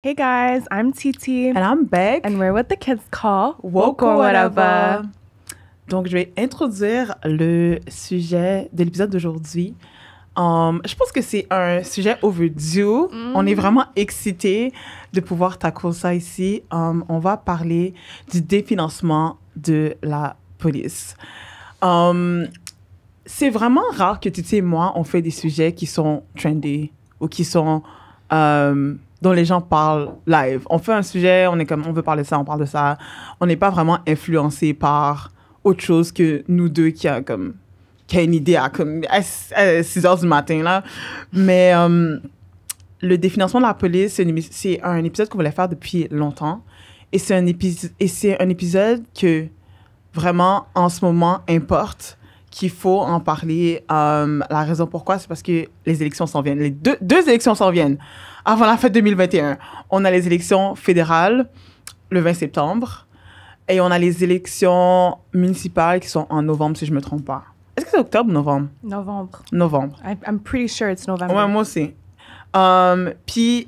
Hey guys, I'm Titi. And I'm Beck. And we're what the kids call Woke or Whatever. Donc, je vais introduire le sujet de l'épisode d'aujourd'hui. Je pense que c'est un sujet overdue. On est vraiment excités de pouvoir tackle ça ici. On va parler du définancement de la police. C'est vraiment rare que Titi et moi, on fait des sujets qui sont trendy ou qui sont... dont les gens parlent live. On fait un sujet, on est comme, on veut parler de ça, on parle de ça. On n'est pas vraiment influencé par autre chose que nous deux qui a une idée à 6 heures du matin, là. Mais le définancement de la police, c'est un épisode qu'on voulait faire depuis longtemps. Et c'est un épisode que vraiment, en ce moment, importe, qu'il faut en parler. La raison pourquoi, c'est parce que les élections s'en viennent. Les deux élections s'en viennent. Avant la fête 2021, on a les élections fédérales le 20 septembre et on a les élections municipales qui sont en novembre, si je ne me trompe pas. Est-ce que c'est octobre ou novembre? Novembre. I'm pretty sure it's November. Ouais, moi aussi. Puis,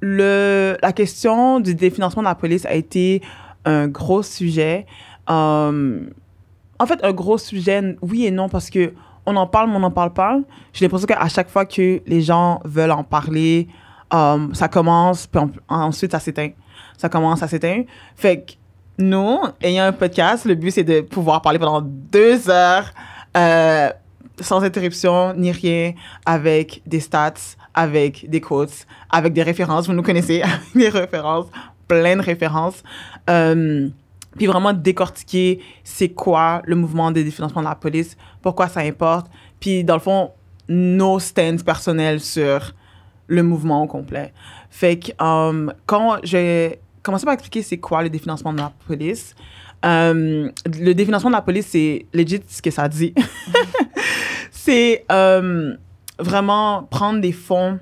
la question du définancement de la police a été un gros sujet. En fait, un gros sujet, oui et non, parce que on en parle, mais on n'en parle pas. J'ai l'impression qu'à chaque fois que les gens veulent en parler, ça commence, puis ensuite ça s'éteint. Ça commence, ça s'éteint. Fait que nous, ayant un podcast, le but, c'est de pouvoir parler pendant 2 heures sans interruption ni rien, avec des stats, avec des quotes, avec des références. Vous nous connaissez, avec des références, plein de références. Puis vraiment décortiquer c'est quoi le mouvement de définancement de la police, pourquoi ça importe, puis dans le fond, nos stands personnels sur le mouvement au complet. Fait que quand j'ai commencé par expliquer c'est quoi le définancement de la police, le définancement de la police, c'est legit ce que ça dit. C'est vraiment prendre des fonds,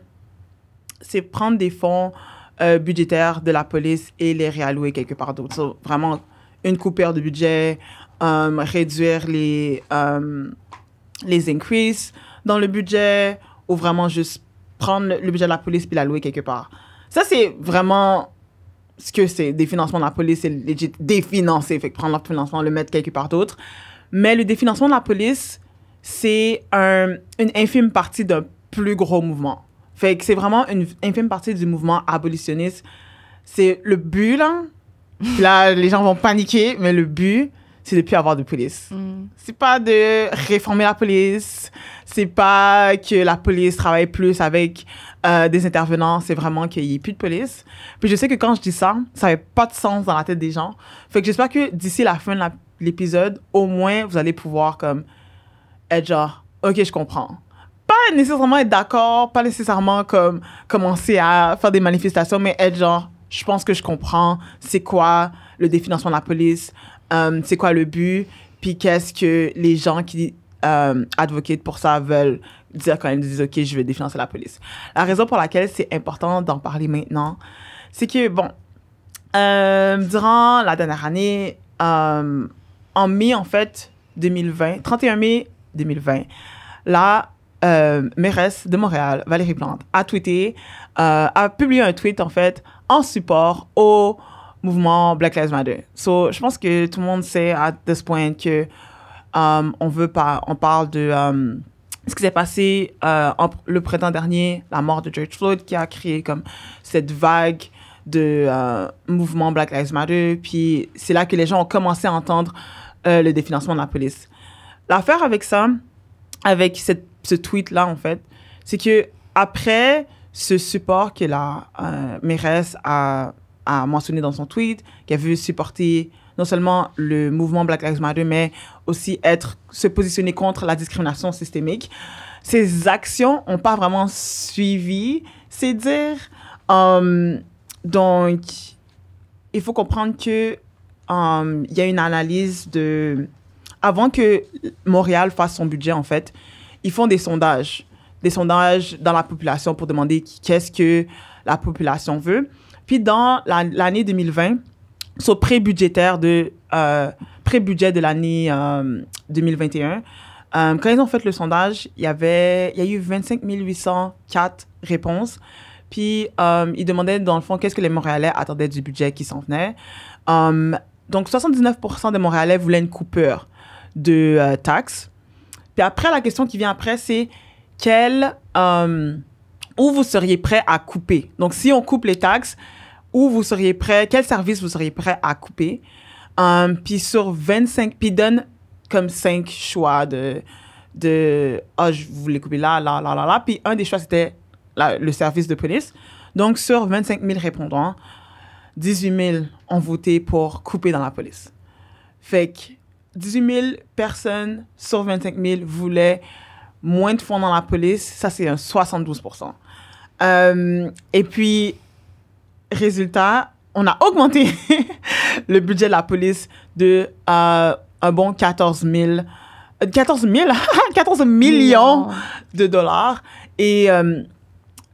budgétaires de la police et les réallouer quelque part d'autre. So, vraiment une coupure de budget, réduire les increases dans le budget ou vraiment juste prendre le budget de la police puis l'allouer quelque part. Ça, c'est vraiment ce que c'est. Définancement de la police, c'est legit définancer. Fait que prendre leur financement, le mettre quelque part d'autre. Mais le définancement de la police, c'est une infime partie d'un plus gros mouvement. Fait que c'est vraiment une infime partie du mouvement abolitionniste. C'est le but, là. Puis là, les gens vont paniquer, mais le but, c'est de plus avoir de police. C'est pas de réformer la police, c'est pas que la police travaille plus avec des intervenants, c'est vraiment qu'il n'y ait plus de police. Puis je sais que quand je dis ça, ça n'avait pas de sens dans la tête des gens. Fait que j'espère que d'ici la fin de l'épisode, au moins, vous allez pouvoir comme être genre, OK, je comprends. Pas nécessairement être d'accord, pas nécessairement comme commencer à faire des manifestations, mais être genre, je pense que je comprends c'est quoi le définancement de la police, c'est quoi le but, puis qu'est-ce que les gens qui advocatent pour ça veulent dire quand ils disent « OK, je vais définancer la police ». La raison pour laquelle c'est important d'en parler maintenant, c'est que, bon, durant la dernière année, en mai, en fait, 2020, 31 mai 2020, la mairesse de Montréal, Valérie Plante, a publié un tweet, en fait, en support au mouvement Black Lives Matter. So, je pense que tout le monde sait à ce point que on parle de ce qui s'est passé le printemps dernier, la mort de George Floyd, qui a créé comme cette vague de mouvement Black Lives Matter. Puis c'est là que les gens ont commencé à entendre le définancement de la police. L'affaire avec ça, avec ce tweet-là, en fait, c'est que après ce support que la mairesse a mentionné dans son tweet, qu'elle veut supporter non seulement le mouvement Black Lives Matter, mais aussi se positionner contre la discrimination systémique. Ces actions n'ont pas vraiment suivi ces dires. Donc, il faut comprendre que il y a une analyse avant que Montréal fasse son budget, en fait, ils font des sondages dans la population pour demander qu'est-ce que la population veut. Puis dans l'année 2020, sur pré-budget de l'année 2021, quand ils ont fait le sondage, il y a eu 25 804 réponses. Puis, il demandait, dans le fond, qu'est-ce que les Montréalais attendaient du budget qui s'en venait. Donc, 79% des Montréalais voulaient une coupure de taxes. Puis après, la question qui vient après, c'est où vous seriez prêt à couper? Donc, si on coupe les taxes, quel service vous seriez prêt à couper? Puis sur 25, puis donne comme 5 choix je voulais couper là. Puis un des choix, c'était le service de police. Donc, sur 25 000 répondants, 18 000 ont voté pour couper dans la police. Fait que 18 000 personnes sur 25 000 voulaient moins de fonds dans la police. Ça, c'est un 72%. Et puis, résultat, on a augmenté le budget de la police de un bon 14 millions de dollars. Et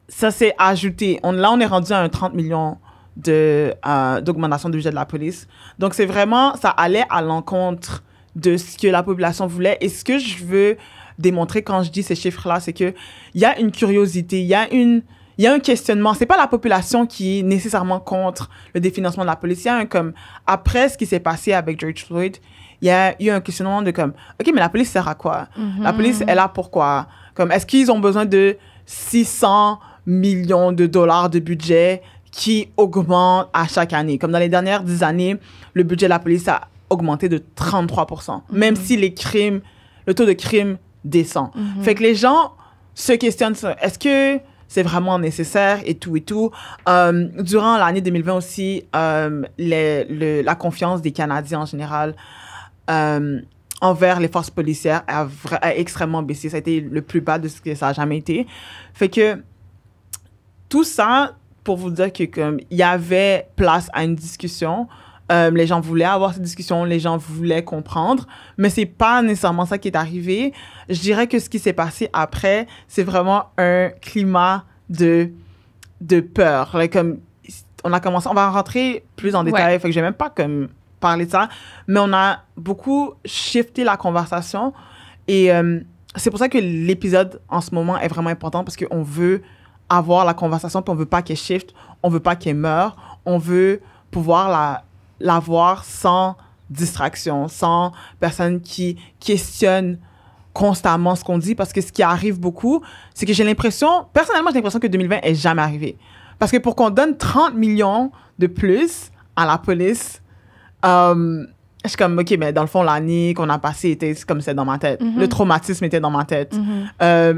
ça s'est ajouté. Là, on est rendu à un 30 millions d'augmentation du budget de la police. Donc, c'est vraiment, ça allait à l'encontre de ce que la population voulait. Et ce que je veux démontrer quand je dis ces chiffres-là, c'est qu'il y a une curiosité, il y a un questionnement. C'est pas la population qui est nécessairement contre le définancement de la police. Il y a après ce qui s'est passé avec George Floyd, il y a eu un questionnement de OK, mais la police sert à quoi? La police est là pourquoi? Est-ce qu'ils ont besoin de 600 millions de dollars de budget qui augmente à chaque année? Comme dans les dernières 10 années, le budget de la police a augmenté de 33%, même si le taux de crime descend. Fait que les gens se questionnent sur est-ce que c'est vraiment nécessaire et tout. Durant l'année 2020 aussi, la confiance des Canadiens en général envers les forces policières a extrêmement baissé. Ça a été le plus bas de ce que ça a jamais été. Fait que tout ça pour vous dire que il y avait place à une discussion. Les gens voulaient avoir cette discussion, les gens voulaient comprendre, mais c'est pas nécessairement ça qui est arrivé. Je dirais que ce qui s'est passé après, c'est vraiment un climat de peur. On va rentrer plus en détail, fait que je vais même pas parler de ça, mais on a beaucoup shifté la conversation et c'est pour ça que l'épisode en ce moment est vraiment important parce qu'on veut avoir la conversation puis on veut pas qu'elle shift, on veut pas qu'elle meure, on veut pouvoir l'avoir sans distraction, sans personne qui questionne constamment ce qu'on dit, parce que ce qui arrive beaucoup, c'est que personnellement, j'ai l'impression que 2020 est jamais arrivé. Parce que pour qu'on donne 30 millions de plus à la police, je suis comme, OK, mais dans le fond, l'année qu'on a passée était comme c'est dans ma tête. Le traumatisme était dans ma tête. La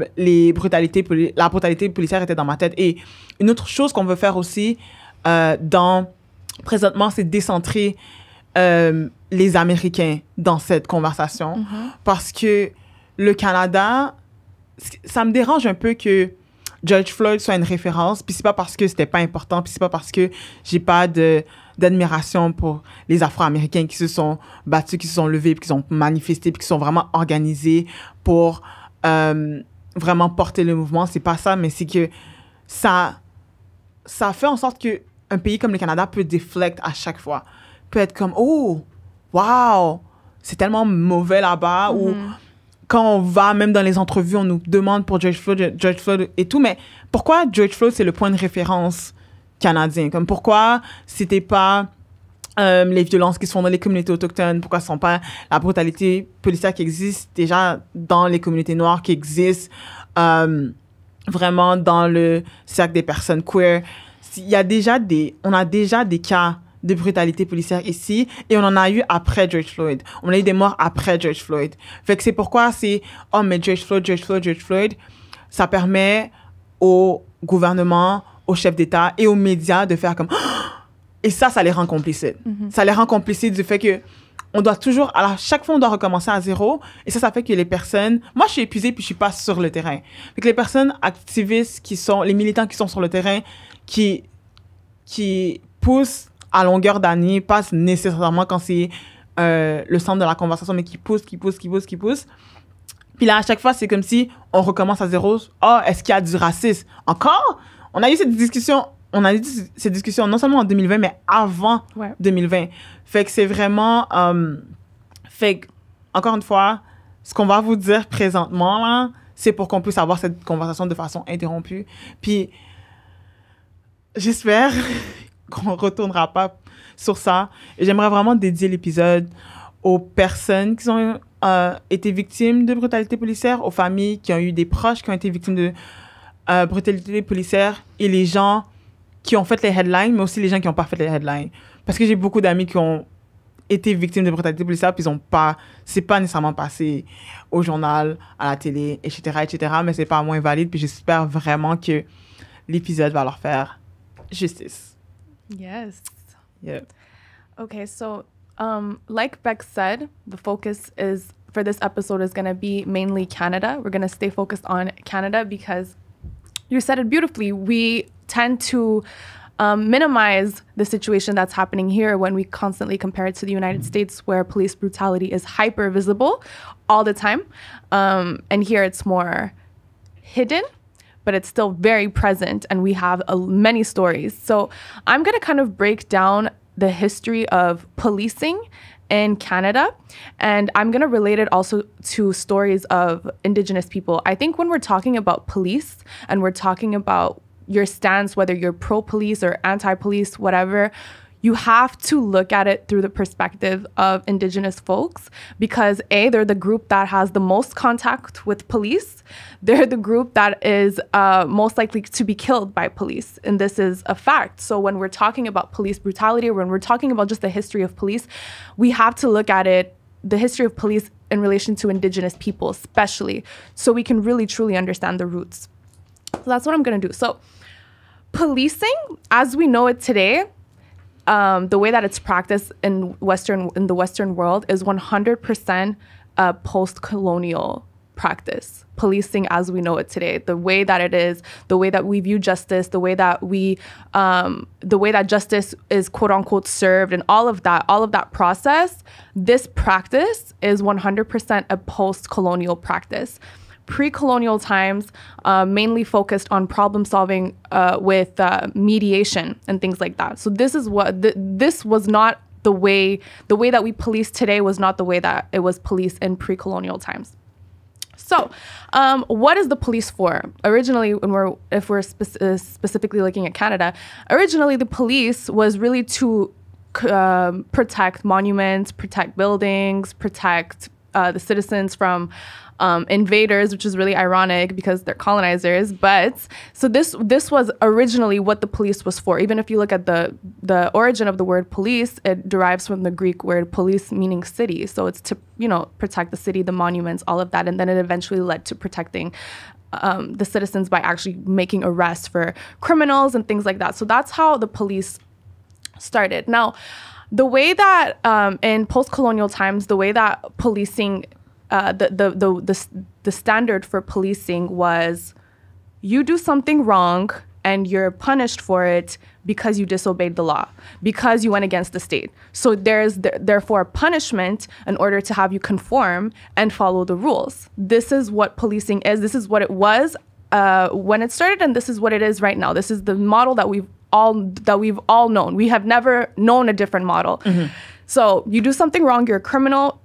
brutalité policière était dans ma tête. Et une autre chose qu'on veut faire aussi présentement, c'est décentrer les Américains dans cette conversation. Parce que le Canada, ça me dérange un peu que George Floyd soit une référence, puis c'est pas parce que c'était pas important, puis c'est pas parce que j'ai pas d'admiration pour les Afro-Américains qui se sont battus, qui se sont levés, puis qui sont manifestés, puis qui sont vraiment organisés pour vraiment porter le mouvement. C'est pas ça, mais c'est que ça fait en sorte que un pays comme le Canada peut deflect à chaque fois. Peut être comme, oh, wow, c'est tellement mauvais là-bas. Ou quand on va, même dans les entrevues, on nous demande pour George Floyd et tout. Mais pourquoi George Floyd, c'est le point de référence canadien? Pourquoi c'était pas les violences qui se font dans les communautés autochtones? Pourquoi ce ne sont pas la brutalité policière qui existe déjà dans les communautés noires, qui existe vraiment dans le cercle des personnes queer? On a déjà des cas de brutalité policière ici et on en a eu après George Floyd. On a eu des morts après George Floyd. Fait que c'est pourquoi mais George Floyd, ça permet au gouvernement, aux chefs d'État et aux médias de faire comme... Et ça les rend complices. Ça les rend complices du fait que on doit toujours... Alors, chaque fois, on doit recommencer à zéro. Et ça fait que les personnes... Moi, je suis épuisée puis je suis pas sur le terrain. Fait que les personnes activistes les militants qui sont sur le terrain, qui poussent à longueur d'année, pas nécessairement quand c'est le centre de la conversation, mais qui poussent. Puis là, à chaque fois, c'est comme si on recommence à zéro. Est-ce qu'il y a du racisme? Encore? On a eu cette discussion non seulement en 2020, mais avant 2020. Fait que c'est vraiment... encore une fois, ce qu'on va vous dire présentement, là, c'est pour qu'on puisse avoir cette conversation de façon interrompue. Puis, j'espère qu'on retournera pas sur ça. Et j'aimerais vraiment dédier l'épisode aux personnes qui ont été victimes de brutalité policière, aux familles qui ont eu des proches qui ont été victimes de brutalité policière et les gens qui ont fait les headlines, mais aussi les gens qui n'ont pas fait les headlines. Parce que j'ai beaucoup d'amis qui ont été victimes de brutalité policière, puis c'est pas nécessairement passé au journal, à la télé, etc., mais c'est pas moins valide, puis j'espère vraiment que l'épisode va leur faire justice. Yes. Yeah. Okay, so like Beck said, the focus is for this episode is going to be mainly Canada. We're going to stay focused on Canada because you said it beautifully. We tend to minimize the situation that's happening here when we constantly compare it to the United States, where police brutality is hyper visible all the time. And here it's more hidden, but it's still very present. And we have many stories. So I'm going to kind of break down the history of policing in Canada. And I'm going to relate it also to stories of Indigenous people. I think when we're talking about police and we're talking about your stance, whether you're pro-police or anti-police, whatever, you have to look at it through the perspective of Indigenous folks because A, they're the group that has the most contact with police. They're the group that is most likely to be killed by police. And this is a fact. So when we're talking about police brutality, or when we're talking about just the history of police, we have to look at it, the history of police in relation to Indigenous people, especially, so we can really, truly understand the roots. So that's what I'm going to do. So policing, as we know it today, the way that it's practiced in the Western world is 100% post-colonial practice. Policing as we know it today, the way that it is, the way that we view justice, the way that justice is quote unquote served, and all of that process, this practice is 100% a post-colonial practice. Pre-colonial times mainly focused on problem solving with mediation and things like that. So this is what this was not the way that we police today was not the way that it was policed in pre-colonial times. So what is the police for? Originally, if we're specifically looking at Canada, originally the police was really to protect monuments, protect buildings, protect the citizens from invaders, which is really ironic because they're colonizers. But so this was originally what the police was for. Even if you look at the origin of the word police, it derives from the Greek word police, meaning city. So it's to, protect the city, the monuments, all of that. And then it eventually led to protecting the citizens by actually making arrests for criminals and things like that. So that's how the police started. Now, the way that in post-colonial times, the way that policing, the standard for policing was you do something wrong and you're punished for it because you disobeyed the law, because you went against the state. So there's therefore punishment in order to have you conform and follow the rules. This is what policing is. This is what it was when it started, and this is what it is right now. This is the model that we've all known. We have never known a different model. Mm-hmm. So you do something wrong, you're a criminal,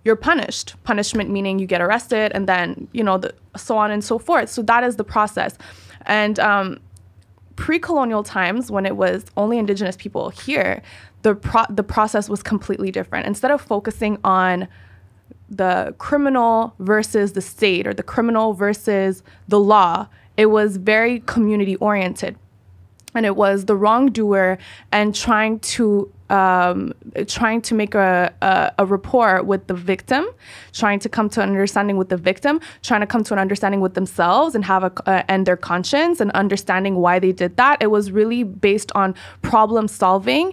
you're punished. Punishment meaning you get arrested, and then so on and so forth. So that is the process. And pre-colonial times, when it was only Indigenous people here, the process was completely different. Instead of focusing on the criminal versus the state or the criminal versus the law, it was very community oriented. And it was the wrongdoer and trying to make a rapport with the victim, trying to come to an understanding with the victim, trying to come to an understanding with themselves and have and their conscience and understanding why they did that. It was really based on problem solving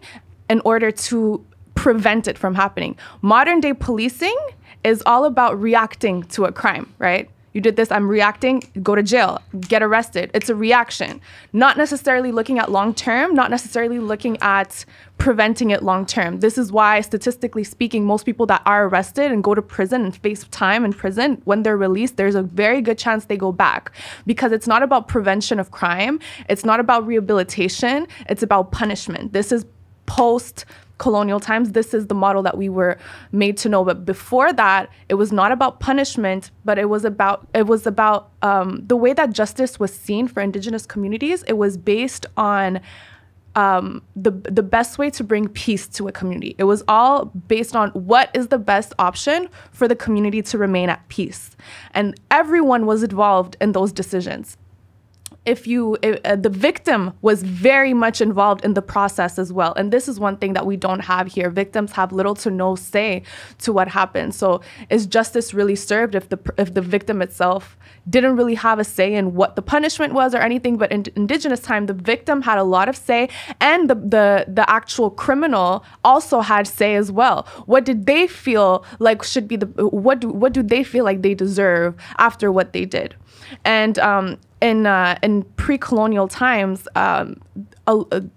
in order to prevent it from happening. Modern day policing is all about reacting to a crime, right? You did this, I'm reacting, go to jail, get arrested. It's a reaction. Not necessarily looking at long term, not necessarily looking at preventing it long term. This is why, statistically speaking, most people that are arrested and go to prison and face time in prison, when they're released, there's a very good chance they go back. Because it's not about prevention of crime. It's not about rehabilitation. It's about punishment. This is post-colonial times, this is the model that we were made to know. But before that, it was not about punishment, but it was about the way that justice was seen for Indigenous communities. It was based on the best way to bring peace to a community. It was all based on what is the best option for the community to remain at peace. And everyone was involved in those decisions. The victim was very much involved in the process as well. And this is one thing that we don't have here. Victims have little to no say to what happens. So is justice really served if the victim itself didn't really have a say in what the punishment was or anything? But in Indigenous time, the victim had a lot of say, and the actual criminal also had say as well. What did they feel like should be what do they feel like they deserve after what they did? And in pre-colonial times, a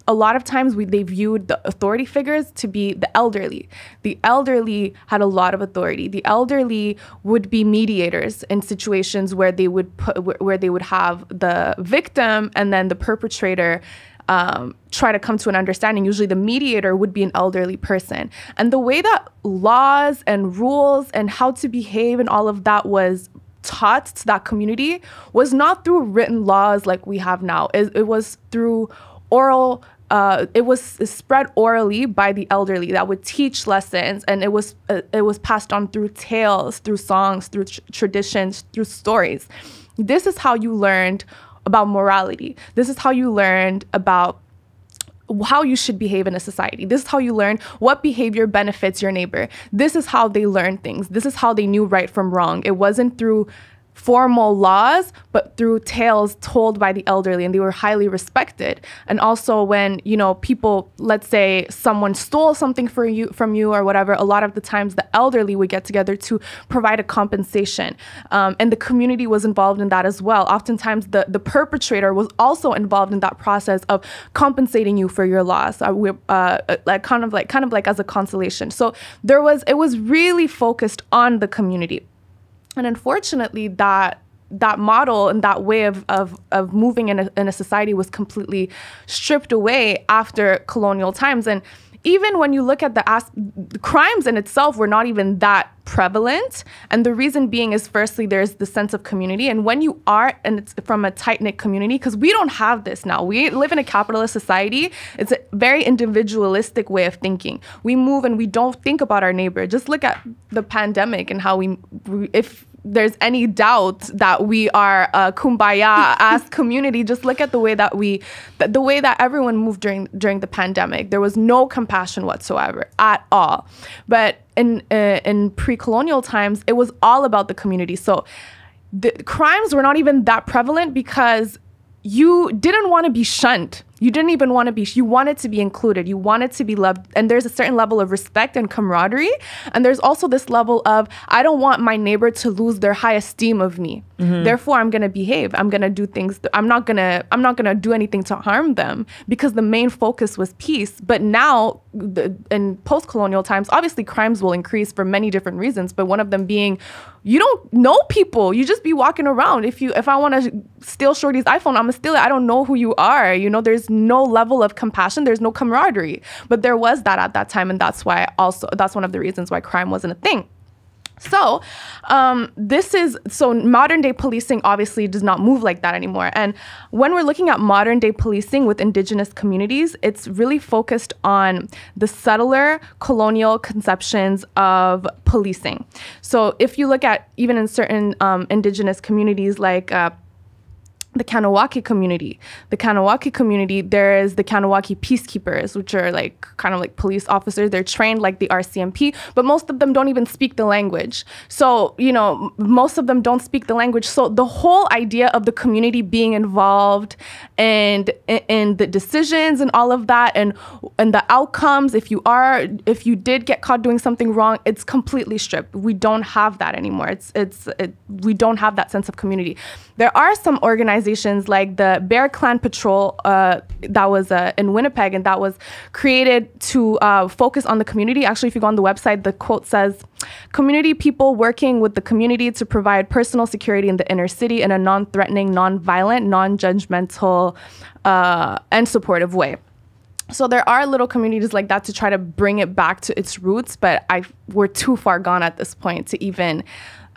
lot of times they viewed the authority figures to be the elderly. The elderly had a lot of authority. The elderly would be mediators in situations where they would have the victim and then the perpetrator try to come to an understanding. Usually the mediator would be an elderly person. And the way that laws and rules and how to behave and all of that was taught to that community was not through written laws like we have now. It was through oral, it was spread orally by the elderly that would teach lessons, and it was passed on through tales, through songs, through traditions, through stories. This is how you learned about morality. This is how you learned about how you should behave in a society. This is how you learn what behavior benefits your neighbor. This is how they learned things. This is how they knew right from wrong. It wasn't through formal laws, but through tales told by the elderly, and they were highly respected. And also when, people, let's say someone stole something from you or whatever, a lot of the times the elderly would get together to provide a compensation. And the community was involved in that as well. Oftentimes the perpetrator was also involved in that process of compensating you for your loss, kind of like as a consolation. So it was really focused on the community. And unfortunately, that model and that way of moving in a society was completely stripped away after colonial times. And even when you look at the crimes in itself were not even that prevalent. And the reason being is, firstly, there's the sense of community. And when you are, and it's from a tight-knit community, because we don't have this now. We live in a capitalist society. It's a very individualistic way of thinking. We move and we don't think about our neighbor. Just look at the pandemic and how if there's any doubt that we are a kumbaya-ass community, just look at the way that everyone moved during the pandemic. There was no compassion whatsoever at all. But in pre-colonial times, it was all about the community. So the crimes were not even that prevalent because you didn't want to be shunned. You didn't even want to be, you wanted to be included. You wanted to be loved. And there's a certain level of respect and camaraderie. And there's also this level of, I don't want my neighbor to lose their high esteem of me. Mm-hmm. Therefore, I'm going to behave. I'm going to do things. I'm not going to do anything to harm them, because the main focus was peace. But now in post-colonial times, obviously crimes will increase for many different reasons. But one of them being, you don't know people. You just be walking around. If I want to steal Shorty's iPhone, I'm going to steal it. I don't know who you are. There's no level of compassion. There's no camaraderie. But there was that at that time. And that's one of the reasons why crime wasn't a thing. So modern day policing obviously does not move like that anymore. And when we're looking at modern day policing with Indigenous communities, it's really focused on the settler colonial conceptions of policing. So if you look at even in certain Indigenous communities like the Kahnawake community. There is the Kahnawake peacekeepers, which are kind of like police officers. They're trained like the RCMP, but most of them don't even speak the language. So, most of them don't speak the language. So the whole idea of the community being involved and in the decisions and all of that and the outcomes, if you did get caught doing something wrong, it's completely stripped. We don't have that anymore. We don't have that sense of community. There are some organizations like the Bear Clan Patrol that was in Winnipeg, and that was created to focus on the community. Actually, if you go on the website, the quote says, "Community people working with the community to provide personal security in the inner city in a non-threatening, non-violent, non-judgmental, and supportive way." So there are little communities like that to try to bring it back to its roots, but we're too far gone at this point to even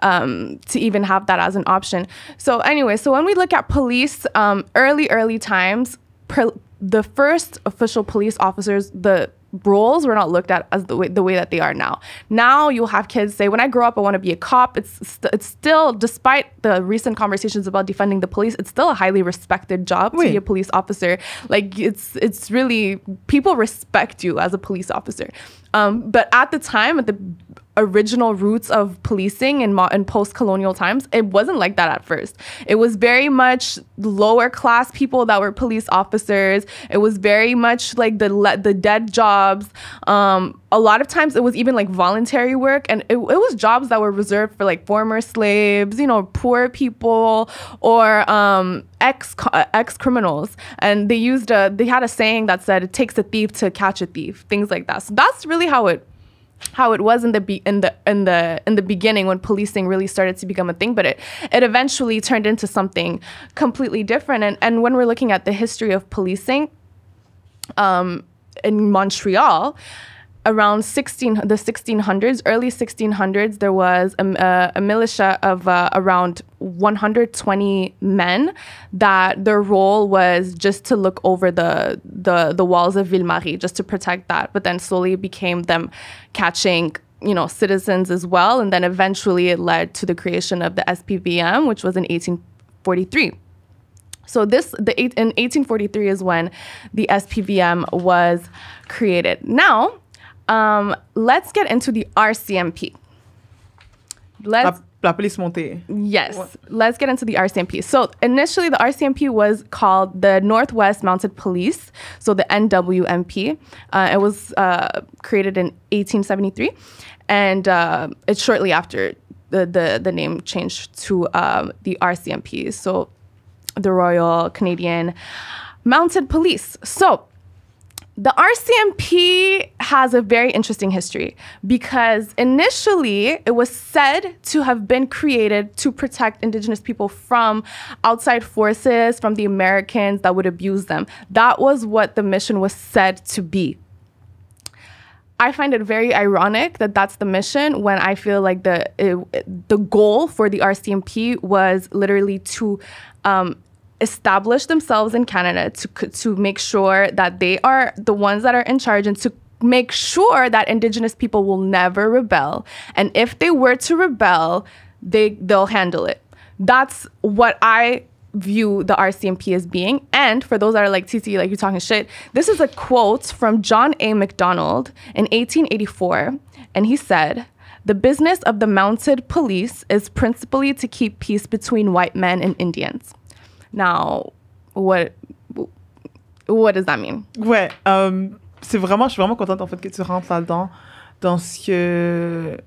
have that as an option. So anyway, so when we look at police, early times, the first official police officers, the roles were not looked at as the way that they are now. Now you'll have kids say, when I grow up, I want to be a cop. It's still, despite the recent conversations about defunding the police, it's still a highly respected job to be a police officer. Like it's really, people respect you as a police officer. But at the time, at the original roots of policing in post-colonial times, it wasn't like that at first. It was very much lower class people that were police officers. It was very much like the dead jobs. A lot of times it was even like voluntary work, and it was jobs that were reserved for like former slaves, poor people, or ex criminals. And they had a saying that said, "It takes a thief to catch a thief," things like that. So that's really how it was in the beginning, when policing really started to become a thing. But it eventually turned into something completely different. And when we're looking at the history of policing in Montreal, around the 1600s, early 1600s, there was a militia of around 120 men that their role was just to look over the walls of Ville-Marie, just to protect that. But then slowly it became them catching citizens as well. And then eventually it led to the creation of the SPVM, which was in 1843. So in 1843 is when the SPVM was created. Now, let's get into the RCMP. La police montée. Yes. What? Let's get into the RCMP. So initially, the RCMP was called the Northwest Mounted Police, so the NWMP. It was created in 1873, and it's shortly after the name changed to the RCMP, so the Royal Canadian Mounted Police. So the RCMP has a very interesting history, because initially it was said to have been created to protect Indigenous people from outside forces, from the Americans that would abuse them. That was what the mission was said to be. I find it very ironic that that's the mission, when I feel like the goal for the RCMP was literally to establish themselves in Canada, to make sure that they are the ones that are in charge, and to make sure that Indigenous people will never rebel. And if they were to rebel, they'll handle it. That's what I view the RCMP as being. And for those that are like, TC, like, you're talking shit, this is a quote from John A. Macdonald in 1884. And he said, "The business of the mounted police is principally to keep peace between white men and Indians." Now, what does that mean? Ouais, je suis vraiment contente en fait que tu rentres là-dedans, dans ce que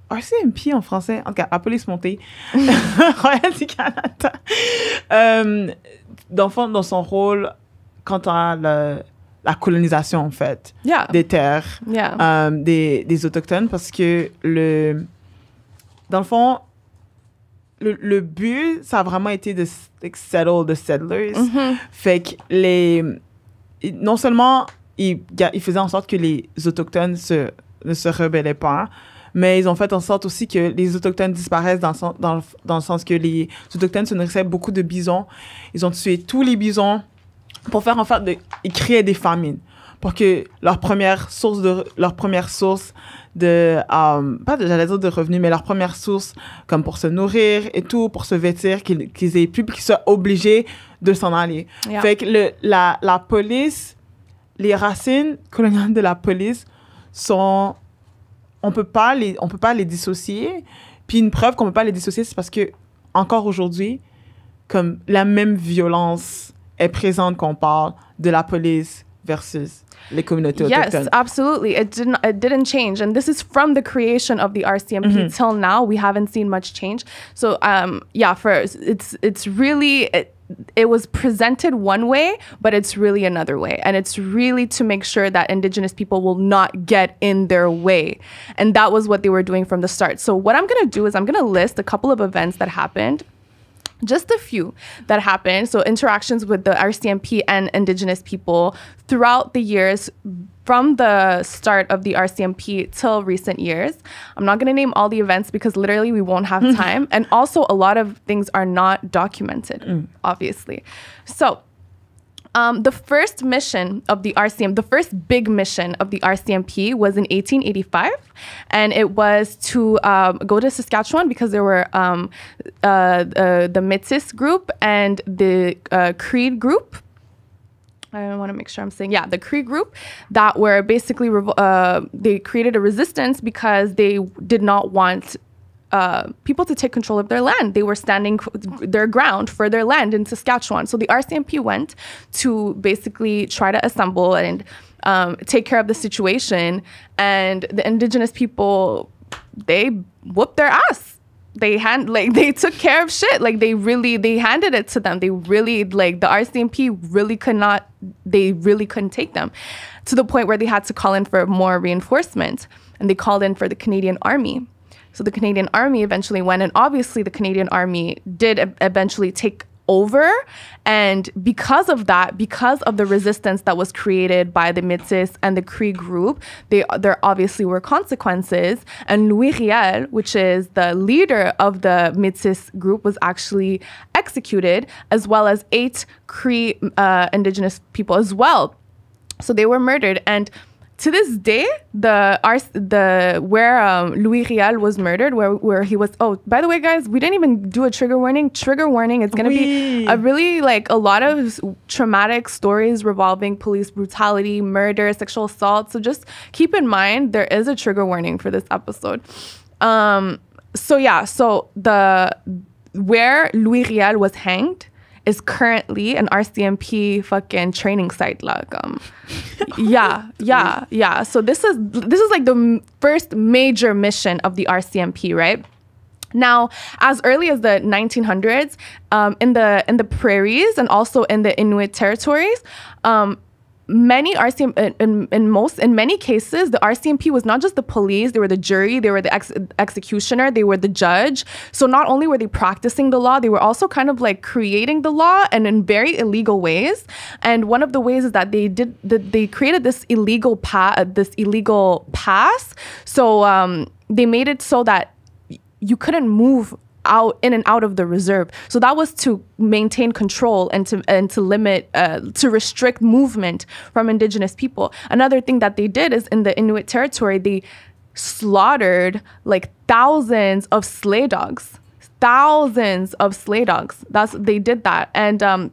RCMP en français, en tout cas, la police montée, Royal du Canada, dans son rôle quant à la colonisation en fait, des terres, des autochtones, parce que dans le fond, le but, ça a vraiment été de settle the settlers. Mm-hmm. Fait que non seulement ils faisaient en sorte que les Autochtones ne se rebellaient pas, mais ils ont fait en sorte aussi que les Autochtones disparaissent dans le sens que les Autochtones se nourrissaient beaucoup de bisons. Ils ont tué tous les bisons pour faire en fait ils créaient des famines, pour que leur première source j'allais dire de revenus, mais leur première source, comme pour se nourrir et tout, pour se vêtir, qu'ils aient plus, qu'ils soient obligés de s'en aller. Yeah. Fait que la police, les racines coloniales de la police sont, on peut pas les dissocier. Puis une preuve qu'on peut pas les dissocier, c'est parce que encore aujourd'hui, comme la même violence est présente quand on parle de la police versus les communautés autochtones. Yes, absolutely. It didn't change. And this is from the creation of the RCMP till now. We haven't seen much change. So, it's really... It was presented one way, but it's really another way. And it's really to make sure that Indigenous people will not get in their way. And that was what they were doing from the start. So what I'm going to do is I'm going to list a couple of events that happened Just a few that happened. So interactions with the RCMP and indigenous people throughout the years from the start of the RCMP till recent years. I'm not going to name all the events because literally we won't have time. And also a lot of things are not documented, obviously. So the first mission of the the first big mission of the RCMP was in 1885, and it was to go to Saskatchewan because there were the Métis group and the Cree group. I want to make sure I'm saying, the Cree group that were basically, they created a resistance because they did not want people to take control of their land. They were standing their ground for their land in Saskatchewan. So the RCMP went to basically try to assemble and take care of the situation. And the indigenous people, they whooped their ass. They took care of shit. Like they handed it to them. They really, like the RCMP really couldn't take them to the point where they had to call in for more reinforcement. And they called in for the Canadian Army. So the Canadian Army eventually went, and obviously the Canadian Army did eventually take over. And because of that, because of the resistance that was created by the Métis and the Cree group, there obviously were consequences. And Louis Riel, which is the leader of the Métis group, was actually executed, as well as 8 Cree indigenous people as well. So they were murdered. And to this day, where Louis Riel was murdered, where he was. Oh, by the way, guys, we didn't even do a trigger warning. Trigger warning. It's gonna be a really a lot of traumatic stories revolving police brutality, murder, sexual assault. So just keep in mind there is a trigger warning for this episode. So where Louis Riel was hanged is currently an RCMP fucking training site. So this is like the first major mission of the RCMP, right? Now, as early as the 1900s, in the prairies and also in the Inuit territories, many in many cases, the RCMP was not just the police, they were the jury, they were the executioner, they were the judge. So not only were they practicing the law, they were also kind of like creating the law, and in very illegal ways. And one of the ways is that they created this illegal pass. So they made it so that you couldn't move in and out of the reserve. So that was to maintain control and to limit, to restrict movement from indigenous people. Another thing that they did is in the Inuit territory, they slaughtered like thousands of sleigh dogs. They did that. And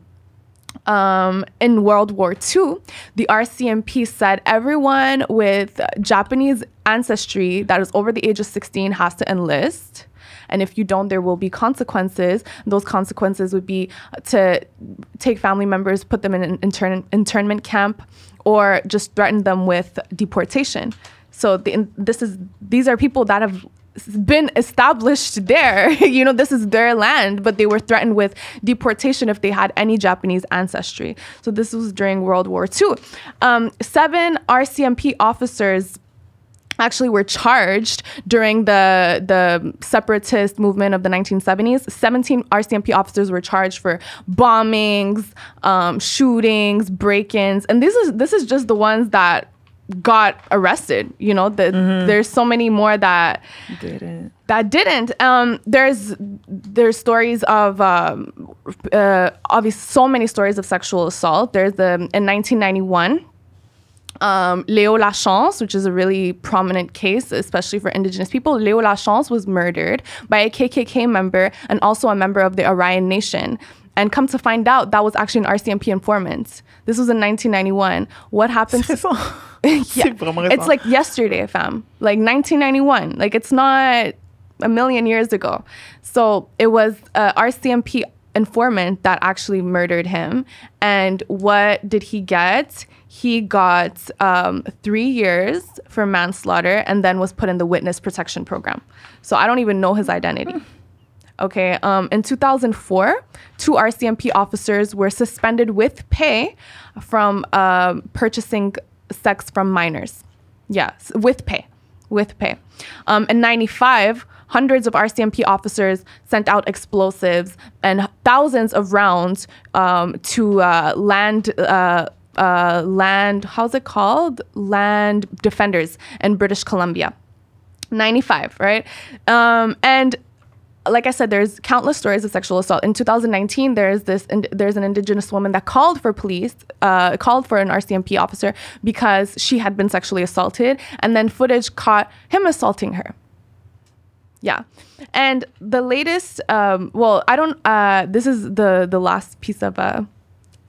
in World War II, the RCMP said everyone with Japanese ancestry that is over the age of 16 has to enlist. And if you don't, there will be consequences. Those consequences would be to take family members, put them in an internment camp, or just threaten them with deportation. So these are people that have been established there. This is their land, but they were threatened with deportation if they had any Japanese ancestry. So this was during World War II. 7 RCMP officers actually were charged during the separatist movement of the 1970s. 17 RCMP officers were charged for bombings, shootings, break-ins, and this is just the ones that got arrested. There's so many more that didn't. There's stories of obviously so many stories of sexual assault. There's in 1991. Léo Lachance, which is a really prominent case, especially for indigenous people. Léo Lachance was murdered by a KKK member and also a member of the Aryan Nation. And come to find out, that was actually an RCMP informant. This was in 1991. What happened? It's like yesterday, fam. Like 1991. Like it's not a million years ago. So it was a RCMP informant that actually murdered him. And what did he get? He got 3 years for manslaughter and then was put in the witness protection program. So I don't even know his identity. Okay. In 2004, 2 RCMP officers were suspended with pay from purchasing sex from minors. Yes, with pay. In 95, hundreds of RCMP officers sent out explosives and thousands of rounds to land, how's it called? Land defenders in British Columbia. 95, right? And like I said, there's countless stories of sexual assault. In 2019, there's an Indigenous woman that called for an RCMP officer because she had been sexually assaulted, and then footage caught him assaulting her. Yeah. And the latest, this is the last piece of,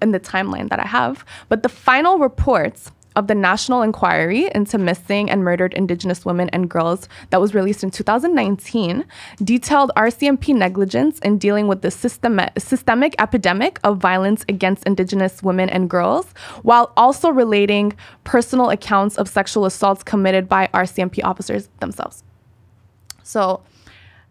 in the timeline that I have, but the final reports of the National Inquiry into Missing and Murdered Indigenous Women and Girls that was released in 2019 detailed RCMP negligence in dealing with the systemic epidemic of violence against Indigenous women and girls, while also relating personal accounts of sexual assaults committed by RCMP officers themselves. So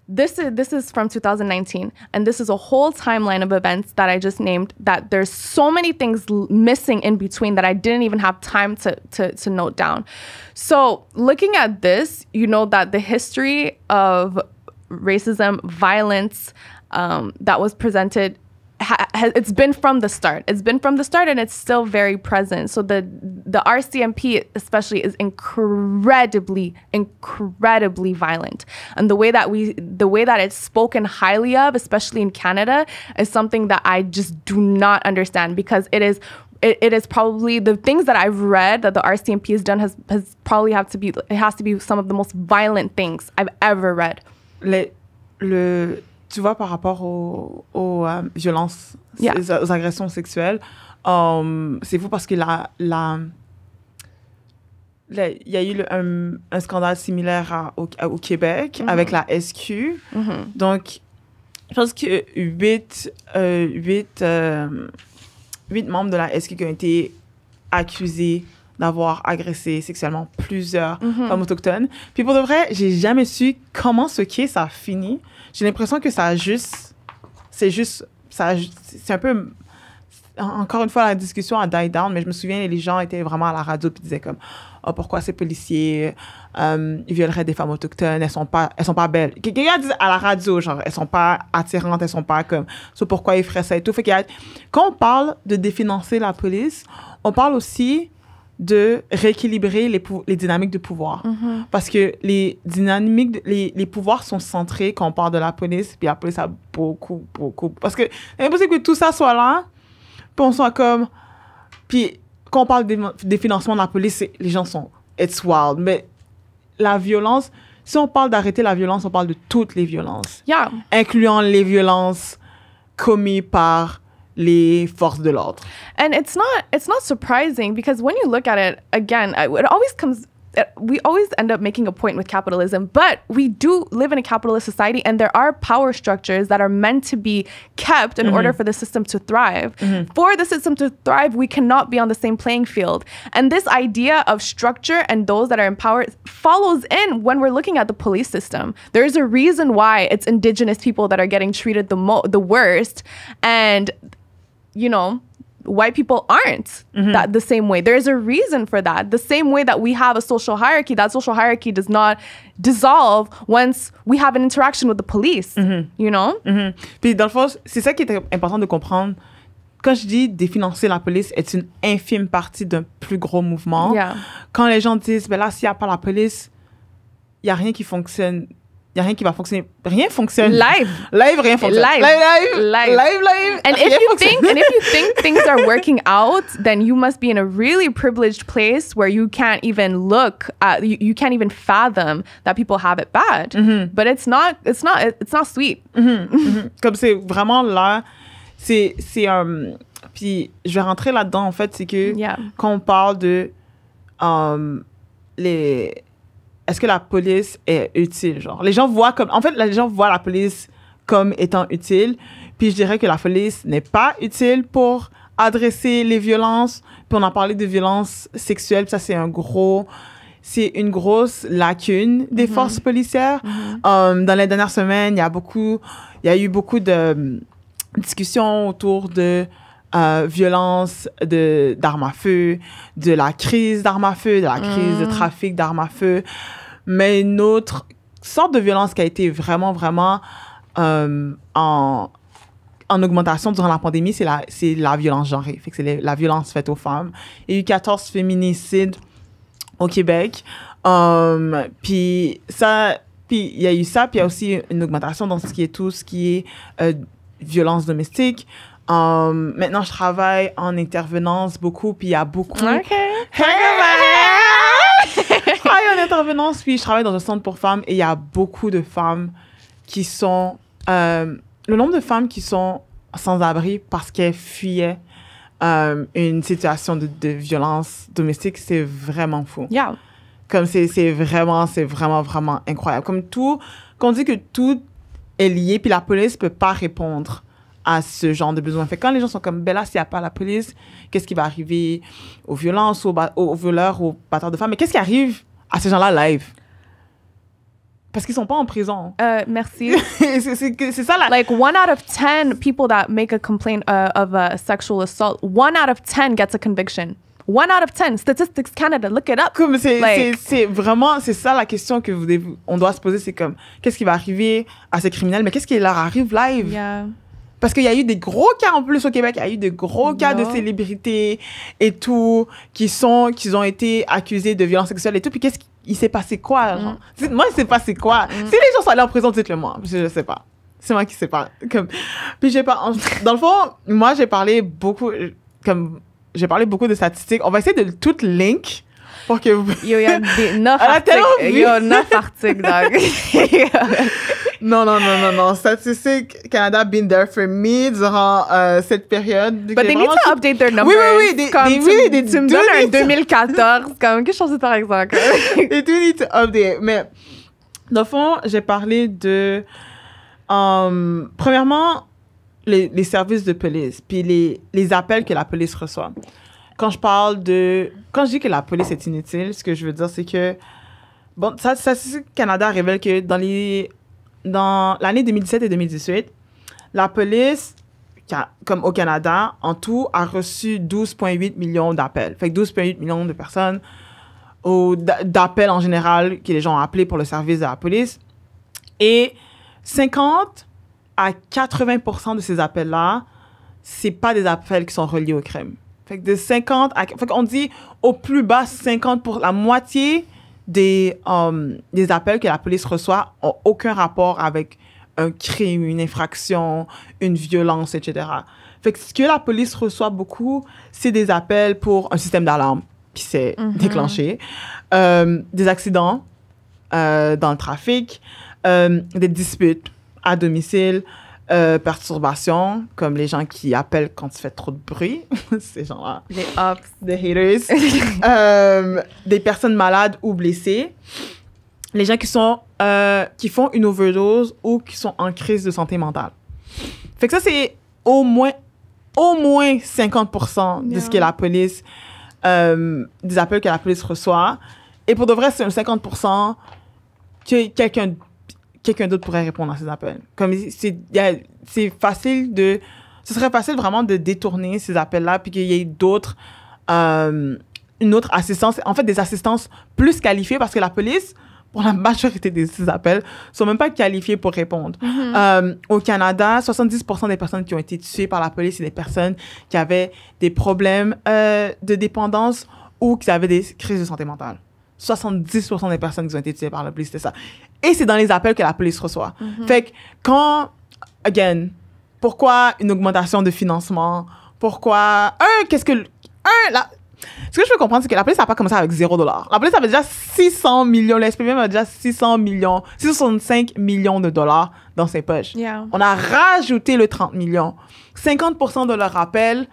this is from 2019, and this is a whole timeline of events that I just named, that there's so many things missing in between that I didn't even have time to note down. So looking at this, you know that the history of racism, violence that was presented, it's been from the start. It's been from the start, and it's still very present. So the RCMP especially is incredibly violent, and the way that it's spoken highly of, especially in Canada, is something that I just do not understand, because it is probably the things that I've read that the RCMP has done has probably has to be some of the most violent things I've ever read. Tu vois, par rapport aux violences, aux agressions sexuelles, c'est fou parce que il y a eu un scandale similaire au Québec avec la SQ. Donc, je pense que 8 membres de la SQ qui ont été accusés d'avoir agressé sexuellement plusieurs femmes autochtones. Puis pour de vrai, j'ai jamais su comment ce case a fini. J'ai l'impression que c'est un peu, encore une fois, la discussion a die down, mais je me souviens, les gens étaient vraiment à la radio puis disaient comme, oh, pourquoi ces policiers violeraient des femmes autochtones, elles sont pas belles. Quelqu'un dit à la radio, genre, elles sont pas attirantes, elles sont pas comme, so pourquoi ils feraient ça et tout. Fait que quand on parle de définancer la police, on parle aussi de rééquilibrer les dynamiques de pouvoir. Parce que les pouvoirs sont centrés quand on parle de la police, puis la police a beaucoup... Parce que c'est impossible que tout ça soit là, puis on soit comme... Puis quand on parle des financements de la police, les gens sont... It's wild. Mais la violence, si on parle d'arrêter la violence, on parle de toutes les violences. Yeah. Incluant les violences commises par les forces de l'ordre. And it's not surprising, because when you look at it, again, we always end up making a point with capitalism, but we do live in a capitalist society, and there are power structures that are meant to be kept in order for the system to thrive. For the system to thrive, we cannot be on the same playing field. And this idea of structure and those that are in power follows in when we're looking at the police system. There's a reason why it's Indigenous people that are getting treated the worst, and you know, white people aren't that the same way. There's a reason for that. The same way that we have a social hierarchy, that social hierarchy does not dissolve once we have an interaction with the police, you know? Puis dans le fond, c'est ça qui est important de comprendre. Quand je dis définancer la police est une infime partie d'un plus gros mouvement. Yeah. Quand les gens disent, ben là, s'il n'y a pas la police, il n'y a rien qui fonctionne. Il n'y a rien qui va fonctionner. Rien fonctionne. Live, rien fonctionne. Live. And if you think things are working out, then you must be in a really privileged place where you can't even look at, you can't even fathom that people have it bad. But it's not sweet. Comme c'est vraiment là, c'est puis je vais rentrer là-dedans en fait, c'est que quand on parle de est-ce que la police est utile, genre les gens voient la police comme étant utile, puis je dirais que la police n'est pas utile pour adresser les violences. Puis on a parlé de violences sexuelles, puis ça c'est une grosse lacune des forces policières. Dans les dernières semaines, il y a eu beaucoup de discussions autour de violence d'armes à feu, de la crise d'armes à feu, de la crise de trafic d'armes à feu. Mais une autre sorte de violence qui a été vraiment, vraiment en augmentation durant la pandémie, c'est la violence genrée. Fait que c'est la violence faite aux femmes. Il y a eu 14 féminicides au Québec. Puis il y a eu ça, puis il y a aussi une augmentation dans tout ce qui est violence domestique. Maintenant, je travaille en intervenance beaucoup, puis il y a beaucoup... OK. Je travaille en intervenance, puis je travaille dans un centre pour femmes, et il y a beaucoup de femmes qui sont... le nombre de femmes qui sont sans-abri parce qu'elles fuyaient une situation de violence domestique, c'est vraiment fou. Yeah. Comme c'est vraiment, vraiment incroyable. Comme tout, quand on dit que tout est lié, puis la police peut pas répondre à ce genre de besoin. Fait que quand les gens sont comme, ben là, s'il n'y a pas la police, qu'est-ce qui va arriver aux violences, aux voleurs, aux batteurs de femmes? Mais qu'est-ce qui arrive à ces gens-là live? Parce qu'ils sont pas en prison. Merci. c'est ça la... Like 1 out of 10 people that make a complaint of a sexual assault, 1 out of 10 gets a conviction. 1 out of 10. Statistics Canada, look it up. Comme c'est vraiment, c'est ça la question que on doit se poser, c'est comme, qu'est-ce qui va arriver à ces criminels, mais qu'est-ce qui leur arrive live? Yeah. Parce qu'il y a eu des gros cas en plus au Québec, il y a eu des gros cas de célébrités et tout, qui ont été accusés de violences sexuelles et tout, puis qu'est-ce qu'il s'est passé quoi, genre? Moi, il s'est passé quoi? Si les gens sont allés en prison, dites-le moi, parce que je sais pas. C'est moi qui sais pas. Puis dans le fond, moi, j'ai parlé beaucoup de statistiques. On va essayer de toutes link pour que vous... Yo, il y a 9 articles, dog. Non. Statistiques Canada been there for me durant cette période. But they need to update their numbers. Oui. Tu me donnes un 2014, comme, qu'est-ce que je chose par exemple? They do need to update. Mais, dans le fond, j'ai parlé de... premièrement, les services de police, puis les appels que la police reçoit. Quand je dis que la police est inutile, ce que je veux dire, c'est que... Bon, Statistique Canada révèle que dans l'année 2017 et 2018, la police, comme au Canada, en tout, a reçu 12,8 millions d'appels. Fait que 12,8 millions de personnes, ou d'appels en général, que les gens ont appelés pour le service de la police. Et 50 à 80% de ces appels-là, c'est pas des appels qui sont reliés au crime. Fait que de 50 à... Fait qu'on dit au plus bas 50 pour la moitié des appels que la police reçoit n'ont aucun rapport avec un crime, une infraction, une violence, etc. Fait que ce que la police reçoit beaucoup, c'est des appels pour un système d'alarme qui s'est déclenché, des accidents dans le trafic, des disputes à domicile, perturbations, comme les gens qui appellent quand tu fais trop de bruit, ces gens-là. Les ops. Des haters. Des personnes malades ou blessées. Les gens qui font une overdose ou qui sont en crise de santé mentale. Fait que ça, c'est au moins 50% de ce que la police, des appels que la police reçoit. Et pour de vrai, c'est un 50% que quelqu'un d'autre pourrait répondre à ces appels. Comme c'est facile ce serait facile vraiment de détourner ces appels-là, puis qu'il y ait une autre assistance, en fait des assistances plus qualifiées, parce que la police, pour la majorité de ces appels, sont même pas qualifiées pour répondre. Au Canada, 70% des personnes qui ont été tuées par la police, c'est des personnes qui avaient des problèmes de dépendance ou qui avaient des crises de santé mentale. 70% des personnes qui ont été tuées par la police, c'est ça. Et c'est dans les appels que la police reçoit. Fait que pourquoi une augmentation de financement? Pourquoi... Ce que je veux comprendre, c'est que la police n'a pas commencé avec $0. La police avait déjà 600 millions, le SPVM avait déjà 665 millions de dollars dans ses poches. Yeah. On a rajouté le 30 millions. 50% de leur appel,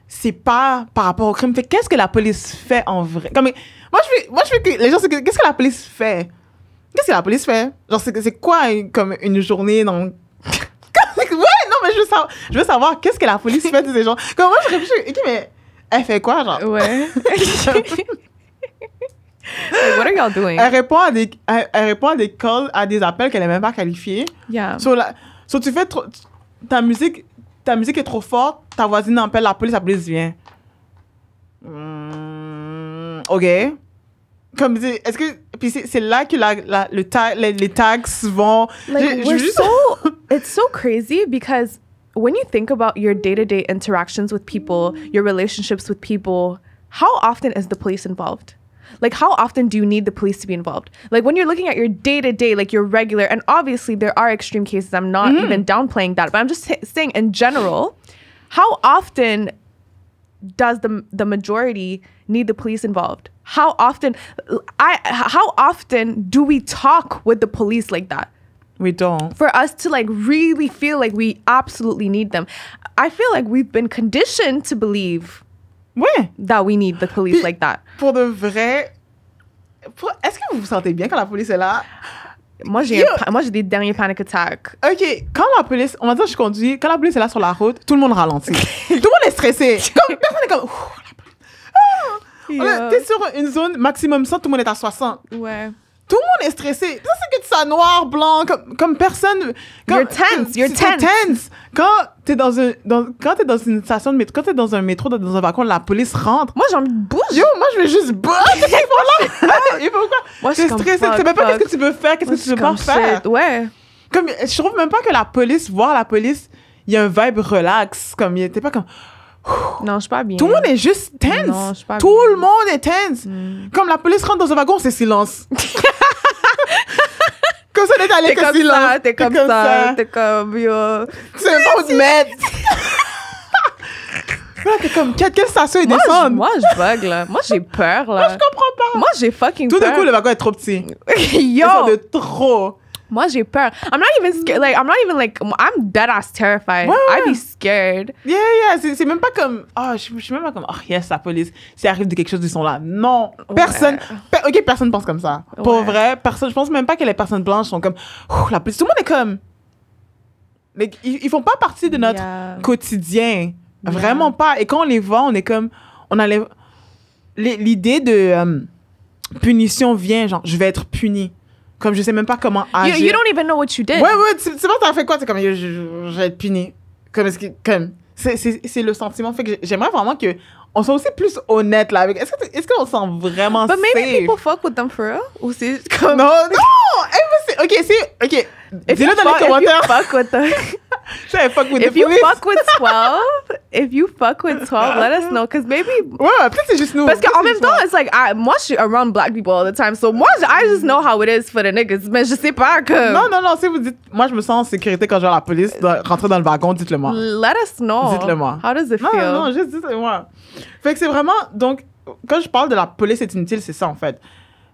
c'est pas par rapport au crime. Fait qu'est-ce que la police fait en vrai? Moi, je veux que les gens... Qu'est-ce que la police fait? Qu'est-ce que la police fait? Genre, c'est quoi comme une journée dans... Ouais, non, mais je veux savoir qu'est-ce que la police fait de ces gens. Comme moi, je réfléchis, OK, mais elle fait quoi, genre? Ouais. Like, what are y'all doing? Elle répond à des calls, à des appels qu'elle n'est même pas qualifiée. Yeah. So tu fais trop... Ta musique est trop forte, ta voisine appelle la police vient. OK. Comme, est-ce que... Puis c'est là que les taxes vont... Like, it's so crazy because when you think about your day-to-day interactions with people, your relationships with people, how often is the police involved? Like, how often do you need the police to be involved? Like, when you're looking at your day-to-day, like your regular, and obviously there are extreme cases, I'm not even downplaying that, but I'm just saying in general, how often does the majority need the police involved? How often do we talk with the police like that? We don't. For us to like really feel like we absolutely need them. I feel like we've been conditioned to believe that we need the police Puis, like that. Pour de vrai, est-ce que vous vous sentez bien quand la police est là? Moi, j'ai des derniers panic attacks. OK, quand la police, on va dire je conduis, quand la police est là sur la route, tout le monde ralentit. Tout le monde est stressé. Comme, personne est comme, la police. T'es sur une zone maximum 100, tout le monde est à 60. Ouais. Tout le monde est stressé. Ça, c'est que ça noir, blanc, comme personne. You're tense. You're tense. Quand t'es dans une station de métro, quand t'es dans un métro, dans un wagon, la police rentre. Moi, j'ai envie de bouger. Yo, moi, je vais juste bouger. Il faut quoi? Moi, t'es stressé. Tu sais même pas qu'est-ce que tu veux faire, qu'est-ce que tu veux pas faire. Ouais. Comme, je trouve même pas que la police, voir la police, il y a un vibe relax. Comme, t'es pas comme. Non, je suis pas bien. Tout le monde est juste tense. Non, je suis pas Tout bien. le monde est tense. Comme la police rentre dans un wagon, c'est silence. Comme ça, d'être allé que silence. T'es comme ça. T'es comme, yo. Tu sais même pas où te mettre. Là, t'es comme, quelle station ils descendent? Moi, je bug, là. Moi, j'ai peur, là. Moi, je comprends pas. Moi, j'ai fucking Tout peur. d'un coup, le wagon est trop petit. Yo. Ils sont de trop. Moi, j'ai peur. I'm not even scared. Like, I'm dead ass terrified. Ouais. I'd be scared. Yeah. C'est même pas comme, je suis même pas comme, yes, la police, s'il arrive de quelque chose, ils sont là. Non. Personne, OK, personne pense comme ça. Pour vrai, personne, je pense même pas que les personnes blanches sont comme, la police. Tout le monde est comme, ils font pas partie de notre quotidien. Vraiment pas. Et quand on les voit, on est comme, on a l'idée de punition vient, genre, je vais être puni. Comme je sais même pas comment agir. You don't even know what you did. Ouais, tu sais pas t'as fait quoi, c'est comme je vais être puni. Comme c'est le sentiment fait que j'aimerais vraiment que on soit aussi plus honnête là avec. Est-ce qu'on se sent vraiment But maybe safe? people fuck with them for real. Ou c'est comme Non. OK. Dis-le dans les commentaires. If you fuck with them. Fuck with If the you police. fuck with 12, let us know. Because maybe... Ouais, peut-être c'est juste nous. Parce qu'en même temps, it's like, moi, je suis around black people all the time. So, moi, I just know how it is for the niggas. Mais je sais pas que... Non, si vous dites... Moi, je me sens en sécurité quand je vois la police rentrer dans le wagon, dites-le moi. Let us know. Dites-le moi. How does it feel? Non, juste dites-le moi. Fait que c'est vraiment... Donc, quand je parle de la police est inutile, c'est ça, en fait.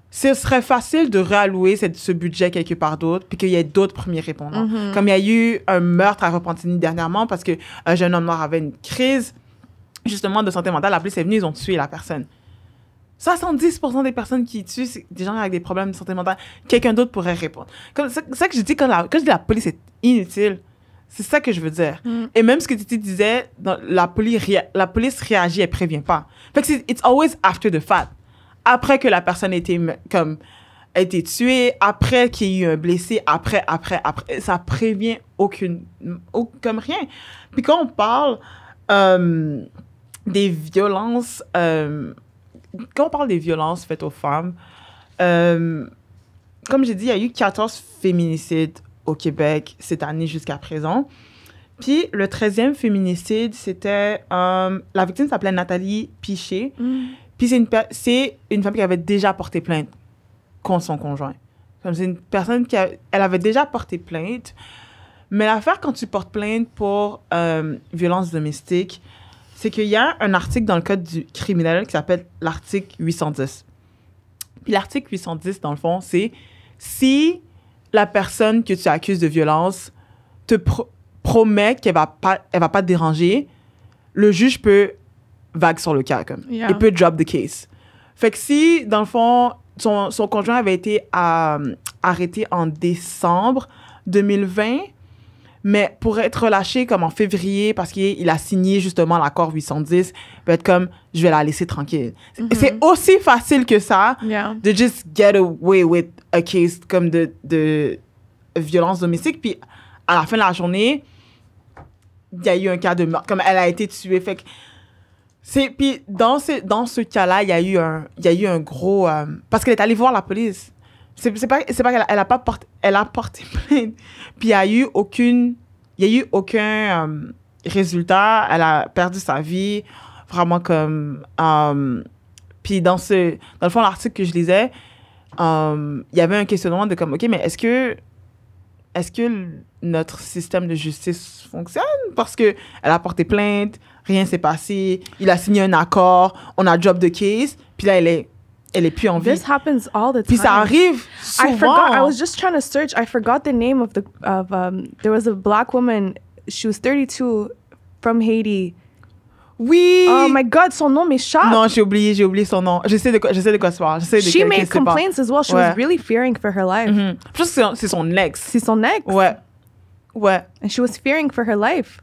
Ce serait facile de réallouer ce budget quelque part d'autre, puis qu'il y ait d'autres premiers répondants. Comme il y a eu un meurtre à Repentigny dernièrement parce qu'un jeune homme noir avait une crise, justement, de santé mentale. La police est venue, ils ont tué la personne. 70% des personnes qui tuent, c'est des gens avec des problèmes de santé mentale. Quelqu'un d'autre pourrait répondre. Comme c'est ça que je dis quand je dis la police est inutile. C'est ça que je veux dire. Et même ce que tu disais, la police réagit, elle prévient pas. Fait que it's always after the fact. Après que la personne a été tuée, après qu'il y ait eu un blessé, après, ça prévient comme rien. Puis quand on parle des violences, faites aux femmes, comme j'ai dit, il y a eu 14 féminicides au Québec cette année jusqu'à présent. Puis le 13e féminicide, c'était... la victime s'appelait Nathalie Piché. Puis c'est une femme qui avait déjà porté plainte contre son conjoint. Comme c'est une personne elle avait déjà porté plainte. Mais l'affaire quand tu portes plainte pour violence domestique, c'est qu'il y a un article dans le code du criminel qui s'appelle l'article 810. Puis l'article 810, dans le fond, c'est si la personne que tu accuses de violence te promet qu'elle va pas te déranger, le juge peut vague sur le cas, comme. Yeah. Il peut drop the case. Fait que si, dans le fond, son conjoint avait été arrêté en décembre 2020, mais pour être relâché comme en février, parce qu'il a signé justement l'accord 810, peut être comme, je vais la laisser tranquille. C'est aussi facile que ça de just get away with a case comme de violence domestique. Puis, à la fin de la journée, il y a eu un cas de meurtre, comme elle a été tuée. Fait que puis dans ce cas-là, il y a eu un gros parce qu'elle est allée voir la police. C'est pas qu'elle a porté plainte. Puis il y a eu aucune il n'y a eu aucun résultat. Elle a perdu sa vie, vraiment comme... puis dans le fond, l'article que je lisais, il y avait un questionnement de comme, OK, mais est-ce que notre système de justice fonctionne? Parce que elle a porté plainte, rien s'est passé, il a signé un accord, on a drop the case, puis là, elle est plus en vie. This happens all the time. Puis ça arrive souvent. I was just trying to search. I forgot the name of there was a black woman. She was 32 from Haiti. Oui. Oh my God, son nom m'échappe. Non, j'ai oublié son nom. Je sais de quoi tu parles. She made complaints as well. She was really fearing for her life. Je pense que c'est son ex. C'est son ex. Ouais. And she was fearing for her life.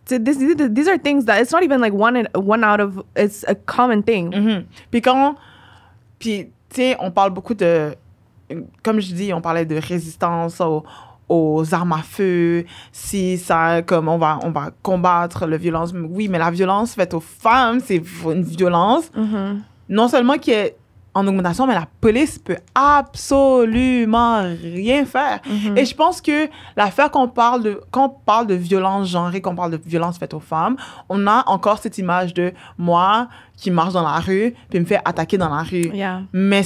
So these are things that it's not even like one out of, it's a common thing. Puis tu sais, on parle beaucoup de, comme je dis, on parlait de résistance aux armes à feu, si ça, comme on va combattre la violence. Oui, mais la violence faite aux femmes, c'est une violence non seulement qui est en augmentation, mais la police peut absolument rien faire. Et je pense que l'affaire quand on parle de violence genrée, qu'on parle de violence faite aux femmes, on a encore cette image de moi qui marche dans la rue puis me fait attaquer dans la rue. Yeah. Mais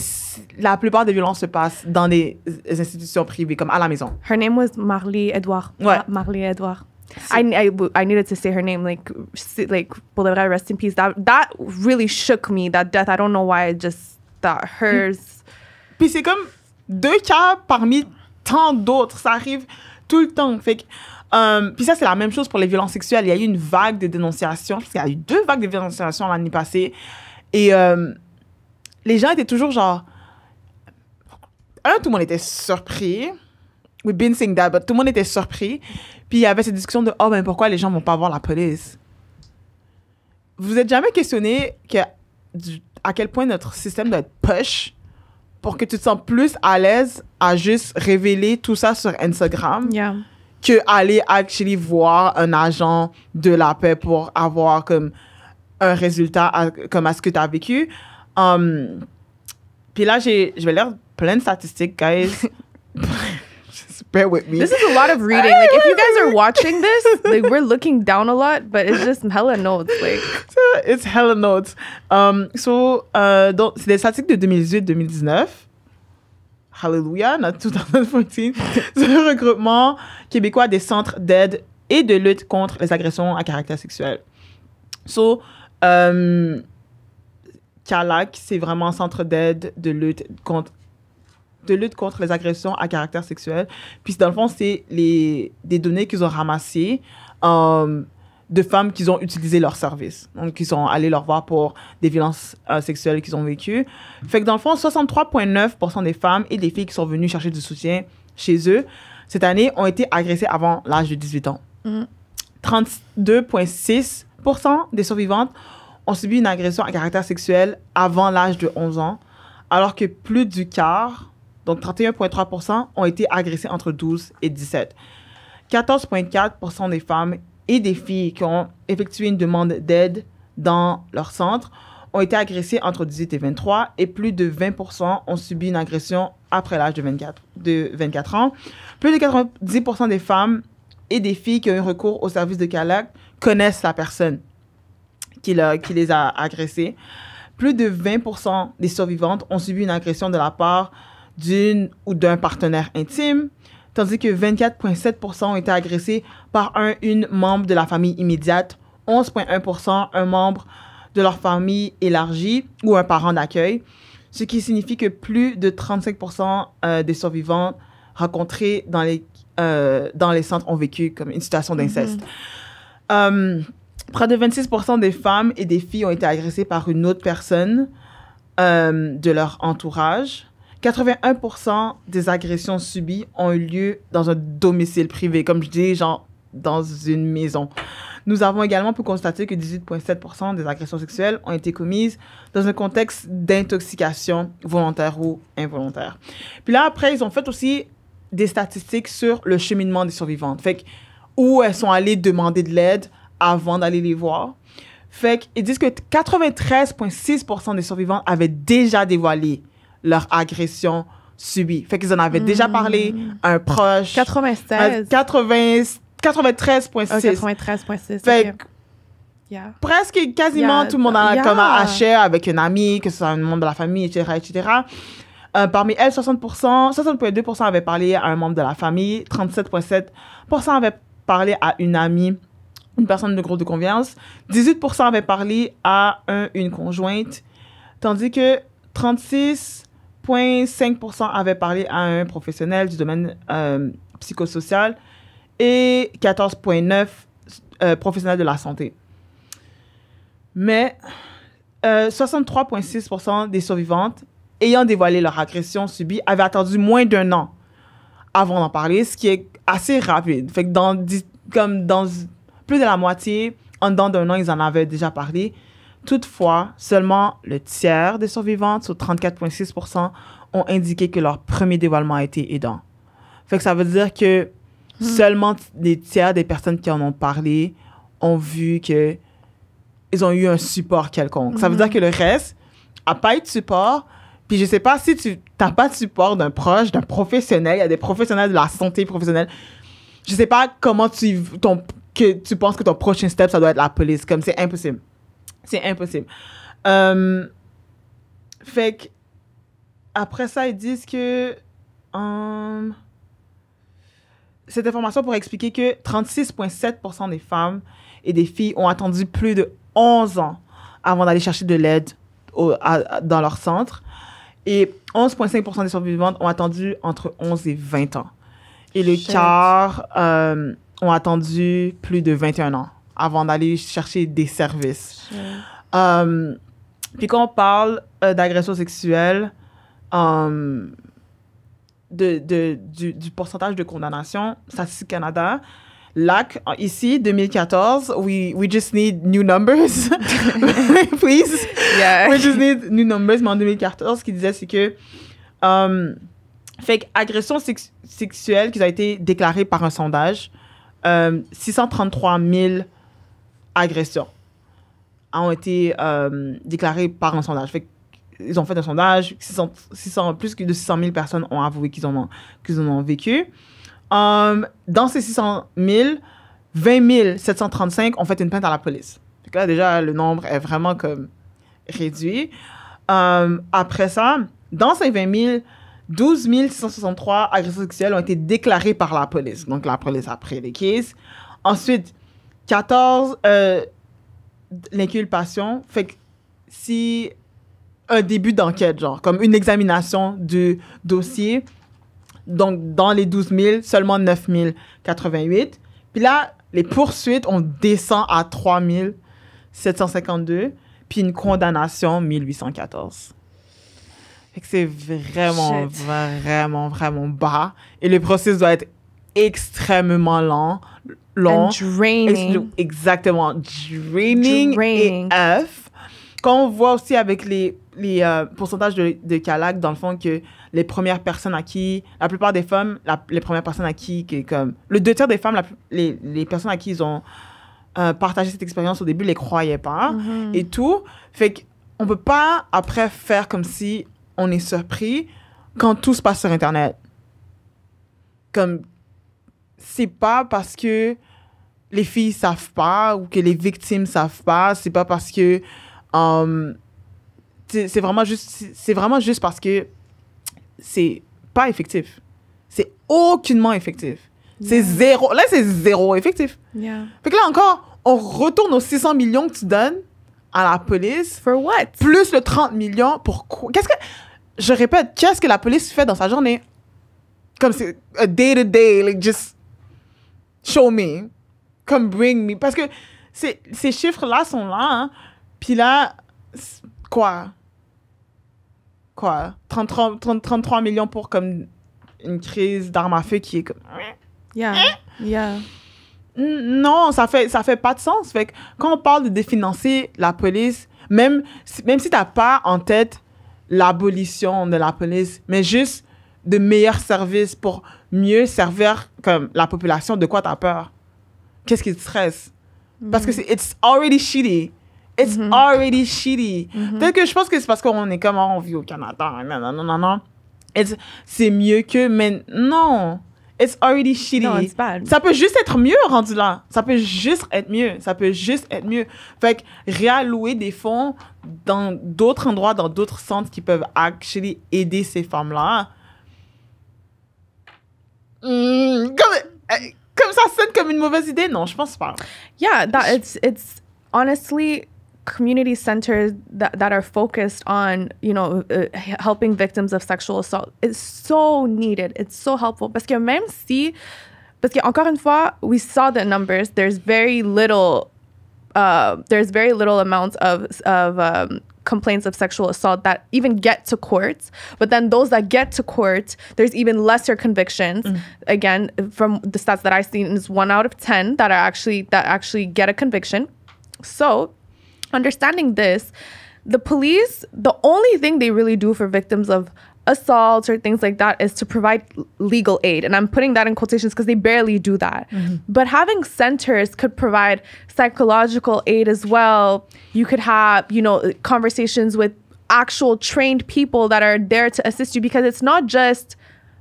la plupart des violences se passent dans des institutions privées, comme à la maison. Her name was Marley Edouard. Ouais. Marley Edouard. I needed to say her name, like pour de vrai, rest in peace. That really shook me, that death. I don't know why, that hers. Puis c'est comme 2 cas parmi tant d'autres. Ça arrive tout le temps. Fait que, puis ça, c'est la même chose pour les violences sexuelles. Il y a eu une vague de dénonciations. Je pense qu'il y a eu 2 vagues de dénonciations l'année passée. Et les gens étaient toujours genre... tout le monde était surpris. We've been saying that, but tout le monde était surpris. Puis il y avait cette discussion de « Oh, ben pourquoi les gens vont pas voir la police? » Vous êtes jamais questionné à quel point notre système doit être push pour que tu te sens plus à l'aise à juste révéler tout ça sur Instagram que aller actually voir un agent de la paix pour avoir comme un résultat comme à ce que tu as vécu. Puis là, je vais lire plein de statistiques, guys. Just bear with me. This is a lot of reading. Like, if you guys are watching this, like, we're looking down a lot, but it's just hella notes. Like, it's hella notes. Donc, c'est des statistiques de 2018-2019. Hallelujah, not 2014. C'est le regroupement québécois des centres d'aide et de lutte contre les agressions à caractère sexuel. CALAC, c'est vraiment un centre d'aide de lutte contre les agressions à caractère sexuel. Puis, dans le fond, c'est des données qu'ils ont ramassées de femmes qui ont utilisé leur service. Donc, ils sont allés leur voir pour des violences sexuelles qu'ils ont vécues. Fait que, dans le fond, 63,9% des femmes et des filles qui sont venues chercher du soutien chez eux cette année ont été agressées avant l'âge de 18 ans. 32,6% des survivantes ont subi une agression à caractère sexuel avant l'âge de 11 ans, alors que plus du quart, donc 31,3%, ont été agressées entre 12 et 17. 14,4% des femmes et des filles qui ont effectué une demande d'aide dans leur centre ont été agressées entre 18 et 23, et plus de 20% ont subi une agression après l'âge de 24 ans. Plus de 90% des femmes et des filles qui ont eu recours au service de CALAC connaissent la personne qui les a agressées. Plus de 20% des survivantes ont subi une agression de la part d'une ou d'un partenaire intime, tandis que 24,7% ont été agressés par une membre de la famille immédiate, 11,1% un membre de leur famille élargie ou un parent d'accueil, ce qui signifie que plus de 35% des survivants rencontrés dans les centres ont vécu comme une situation d'inceste. Près de 26% des femmes et des filles ont été agressées par une autre personne de leur entourage. 81% des agressions subies ont eu lieu dans un domicile privé, comme je dis, genre dans une maison. Nous avons également pu constater que 18,7% des agressions sexuelles ont été commises dans un contexte d'intoxication volontaire ou involontaire. Puis là, après, ils ont fait aussi des statistiques sur le cheminement des survivantes. Fait que, où elles sont allées demander de l'aide avant d'aller les voir. Fait qu'ils disent que 93,6% des survivantes avaient déjà dévoilé leur agression subie. Fait qu'ils en avaient déjà parlé à un proche. 96. 93 93,6. 93,6. Fait ok. Yeah. presque quasiment tout le monde a comme a share avec un ami, que ce soit un membre de la famille, etc. Parmi elles, 60,2% avaient parlé à un membre de la famille, 37,7% avaient parlé à une amie, une personne de groupe de confiance, 18% avaient parlé à une conjointe, tandis que 36,5% avaient parlé à un professionnel du domaine psychosocial et 14,9% professionnel de la santé. Mais 63,6% des survivantes ayant dévoilé leur agression subie avaient attendu moins d'1 an avant d'en parler, ce qui est assez rapide. Fait que dans plus de la moitié, en dedans d'1 an, ils en avaient déjà parlé. Toutefois, seulement le tiers des survivantes, sur 34,6%, ont indiqué que leur premier dévoilement a été aidant. Fait que ça veut dire que seulement les tiers des personnes qui en ont parlé ont vu que ils ont eu un support quelconque. Ça veut dire que le reste n'a pas eu de support. Puis je sais pas si tu n'as pas de support d'un proche, d'un professionnel. Il y a des professionnels de la santé professionnelle. Je sais pas comment tu penses que ton prochain step, ça doit être la police. Comme c'est impossible. C'est impossible. Fait que après ça, ils disent que cette information pourrait expliquer que 36,7% des femmes et des filles ont attendu plus de 11 ans avant d'aller chercher de l'aide dans leur centre. Et 11,5% des survivantes ont attendu entre 11 et 20 ans. Et le quart ont attendu plus de 21 ans avant d'aller chercher des services. Puis quand on parle d'agression sexuelle, du pourcentage de condamnation, Statistique Canada, LAC, ici, 2014, we just need new numbers, please. Yeah. We just need new numbers, mais en 2014, ce qu'il disait, c'est que fait agression sexuelle qui a été déclarée par un sondage, 633 000 agressions ont été déclarées par un sondage. Fait ils ont fait un sondage, plus de 600 000 personnes ont avoué qu'ils en ont vécu. Dans ces 600 000, 20 735 ont fait une plainte à la police. Donc là, déjà, le nombre est vraiment comme réduit. Après ça, dans ces 20 000, 12 663 agressions sexuelles ont été déclarées par la police. Donc, la police a pris les cases. Ensuite, 14 l'inculpation. Fait que si un début d'enquête, genre, comme une examination du dossier, donc, dans les 12 000, seulement 9 088. Puis là, les poursuites, on descend à 3 752. Puis une condamnation, 1814. Fait que c'est vraiment, vraiment, vraiment bas. Et le processus doit être extrêmement long. And draining. Exactement. Draining. Et F. Quand on voit aussi avec les pourcentages de CALAC, dans le fond, que les premières personnes à qui, la plupart des femmes, les premières personnes à qui, comme, le 2 tiers des femmes, les personnes à qui ils ont partagé cette expérience au début, les croyaient pas et tout. Fait qu'on peut pas après faire comme si on est surpris quand tout se passe sur Internet. Comme, c'est pas parce que les filles savent pas ou que les victimes savent pas, c'est pas parce que c'est vraiment juste parce que c'est pas effectif. C'est aucunement effectif. Yeah. C'est zéro. Là, c'est zéro effectif. Yeah. Fait que là encore, on retourne aux 600 millions que tu donnes à la police. For what? Plus le 30 millions pour quoi? Je répète, qu'est-ce que la police fait dans sa journée? Comme c'est a day-to-day, like just show me. Comme bring me. Parce que ces chiffres-là sont là, hein. Puis là, quoi? 33 millions pour comme une crise d'armes à feu qui est comme... Yeah. Non, ça fait pas de sens. Fait que quand on parle de définancer la police, même si t'as pas en tête l'abolition de la police, mais juste de meilleurs services pour mieux servir comme la population, de quoi t'as peur? Qu'est-ce qui te stresse? Parce que it's already shitty. It's already shitty. Peut-être que je pense que c'est parce qu'on est comme on vit au Canada. Non. C'est mieux que... Mais non. It's already shitty. No, it's bad. Ça peut juste être mieux rendu là. Ça peut juste être mieux. Fait que réallouer des fonds dans d'autres endroits, dans d'autres centres qui peuvent actually aider ces femmes-là. Comme ça sonne comme une mauvaise idée? Non, je pense pas. Yeah, it's honestly community centers that are focused on, helping victims of sexual assault is so needed. It's so helpful. Parce que encore une fois, we saw the numbers. There's very little amounts of complaints of sexual assault that even get to court. But then those that get to court, there's even lesser convictions. Again, from the stats that I've seen, is 1 out of 10 that actually get a conviction. So, understanding this, the police, the only thing they really do for victims of assaults or things like that is to provide legal aid. And I'm putting that in quotations because they barely do that. But having centers could provide psychological aid as well. You could have, conversations with actual trained people that are there to assist you, because it's not just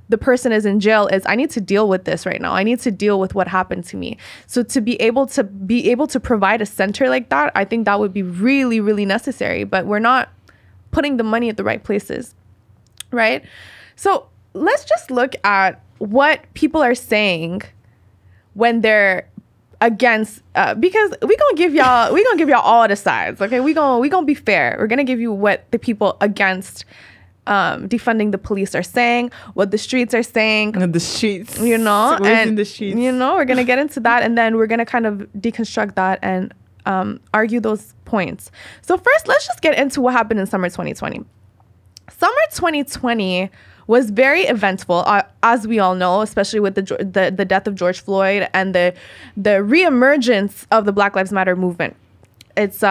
the person is in jail, is I need to deal with this right now. I need to deal with what happened to me. So to be able to provide a center like that, I think that would be really, really necessary. But we're not putting the money at the right places, right? So let's just look at what people are saying when they're against, because we gonna give y'all all the sides, okay? We gonna be fair. We're gonna give you what the people against defunding the police are saying, what the streets are saying. The streets. And, in the streets. We're going to get into that, and then we're going to kind of deconstruct that and argue those points. So first, let's just get into what happened in summer 2020. Summer 2020 was very eventful, as we all know, especially with the death of George Floyd and the reemergence of the Black Lives Matter movement. It's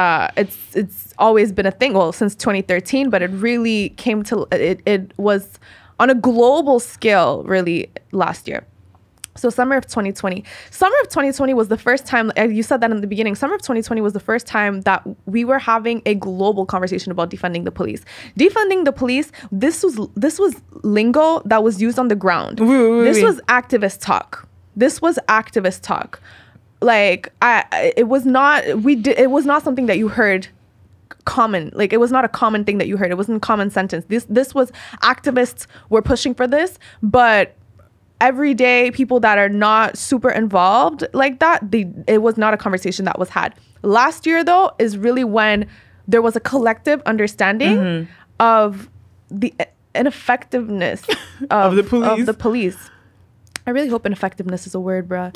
always been a thing, well, since 2013, but it really came to, it was on a global scale really last year. So summer of 2020 was the first time, you said that in the beginning, summer of 2020 was the first time that we were having a global conversation about defunding the police. Defunding the police, this was lingo that was used on the ground. This was activist talk. Like it was not something that you heard common. Like, it was not a common thing that you heard. It wasn't a common sentence. This was, activists were pushing for this, but everyday people that are not super involved like that, it was not a conversation that was had. Last year, though, is really when there was a collective understanding of the ineffectiveness of the police. I really hope ineffectiveness is a word, bruh.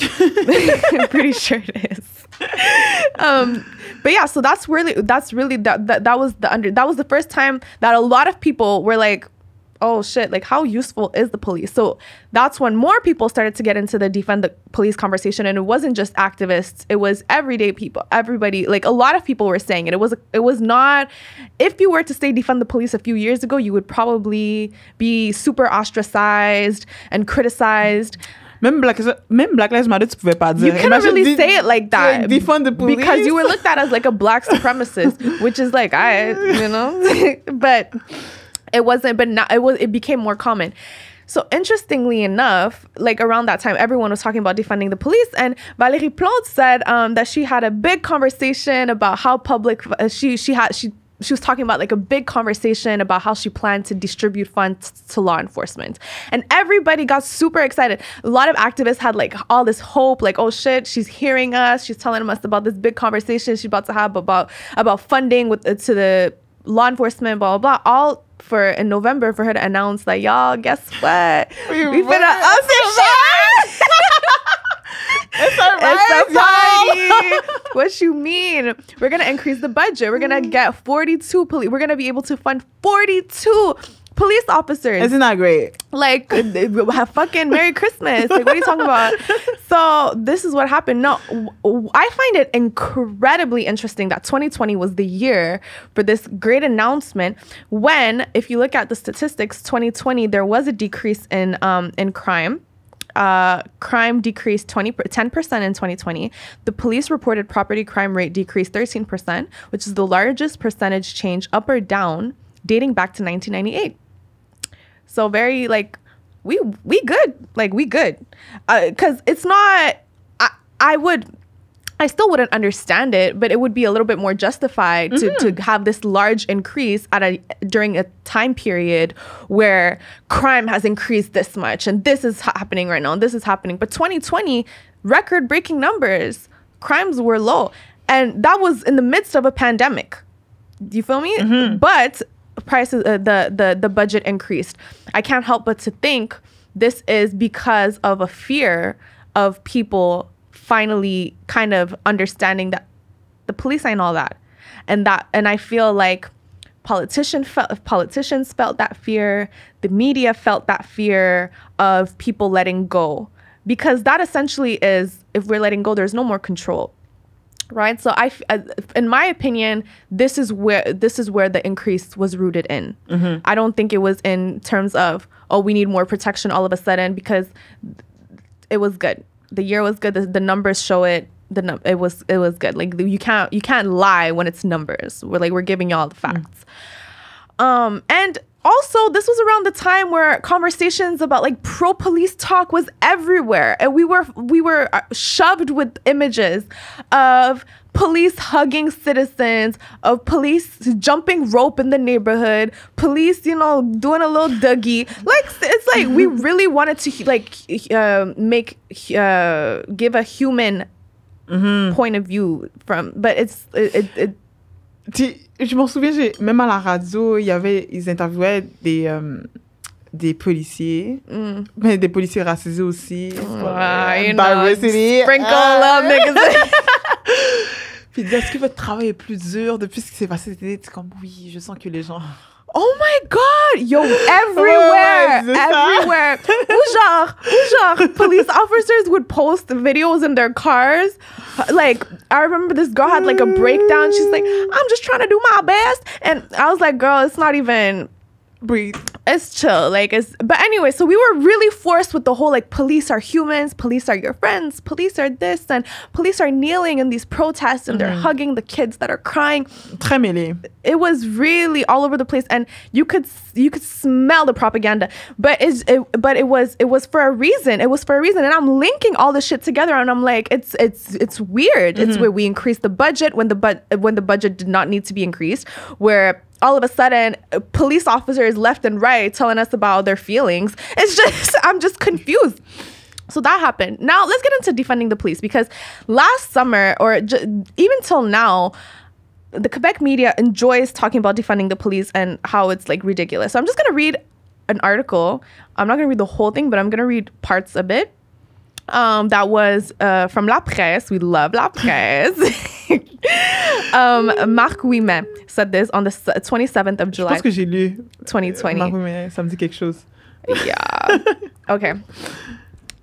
I'm pretty sure it is. But yeah, so that was the first time that a lot of people were like, oh shit, like, how useful is the police? So that's when more people started to get into the defund the police conversation. And it wasn't just activists, it was everyday people, everybody, like a lot of people were saying it. It was not, if you were to say defund the police a few years ago, you would probably be super ostracized and criticized. Même Black Lives Matter, tu pouvais pas dire. You couldn't really say it like that. Defund the police. Because you were looked at as like a black supremacist, which is like, but it wasn't, but now it became more common. So interestingly enough, like around that time, everyone was talking about defunding the police, and Valérie Plante said that she had a big conversation about how public she was talking about like a big conversation about how she planned to distribute funds to law enforcement, and everybody got super excited. A lot of activists had like all this hope, like, oh shit, she's hearing us, she's telling us about this big conversation she's about to have about funding to the law enforcement, blah blah blah, all for in November for her to announce that, y'all, guess what? We finna up this shit. It's a party. What you mean? We're gonna increase the budget. We're gonna get 42 police. We're gonna be able to fund 42 police officers. Isn't that great? Like, have fucking Merry Christmas. Like, what are you talking about? So this is what happened. No, I find it incredibly interesting that 2020 was the year for this great announcement, when, if you look at the statistics, 2020, there was a decrease in crime. Crime decreased 10% in 2020. The police reported property crime rate decreased 13%, which is the largest percentage change up or down dating back to 1998. So very, like, we good. Like, we good. Because it's not, I still wouldn't understand it, but it would be a little bit more justified to have this large increase during a time period where crime has increased this much, and this is happening right now, and this is happening. But 2020, record-breaking numbers, crimes were low, and that was in the midst of a pandemic. Do you feel me? But prices, the budget increased. I can't help but to think this is because of a fear of people finally kind of understanding that the police ain't all that. And I feel like politicians felt that fear, the media felt that fear of people letting go. Because that essentially is, if we're letting go, there's no more control. Right? So in my opinion, this is where the increase was rooted in. I don't think it was in terms of, oh, we need more protection all of a sudden, because it was good. The year was good. The numbers show it. It was good. Like, you can't lie when it's numbers. We're giving y'all the facts. And also, this was around the time where conversations about like pro-police talk was everywhere, and we were shoved with images of police hugging citizens, of police jumping rope in the neighborhood, police, doing a little Dougie. Like, it's like we really wanted to give a human point of view but it je m'en souviens, même à la radio, ils interviewaient des policiers, mais des policiers racisés aussi. Sprinkle up niggas. Puis est-ce que votre travail est plus dur depuis ce qui s'est passé cet été? C'est comme, oui, je sens que les gens... Oh my God! Yo, everywhere! Everywhere! Genre, police officers would post videos in their cars. Like, I remember this girl had like a breakdown. She's like, I'm just trying to do my best. And I was like, girl, it's not even... Breathe. It's chill. But anyway, so we were really forced with the whole, like, police are humans, police are your friends, police are this, and police are kneeling in these protests, and they're hugging the kids that are crying. Très mêlé. It was really all over the place, and you could smell the propaganda. But it was for a reason. It was for a reason, and I'm linking all this shit together, and I'm like, it's weird. It's where we increased the budget when the budget did not need to be increased, where all of a sudden, police officers left and right telling us about their feelings. It's just, I'm just confused. So that happened. Now, let's get into defunding the police, because last summer, or even till now, the Quebec media enjoys talking about defunding the police and how it's like ridiculous. So I'm just going to read an article. I'm not going to read the whole thing, but I'm going to read parts of it. That was from La Presse. We love La Presse. Marc Ouimet said this on the 27th of July. Je pense que j'ai lu 2020. Marc Ouimet, ça me dit quelque chose. Yeah. Okay.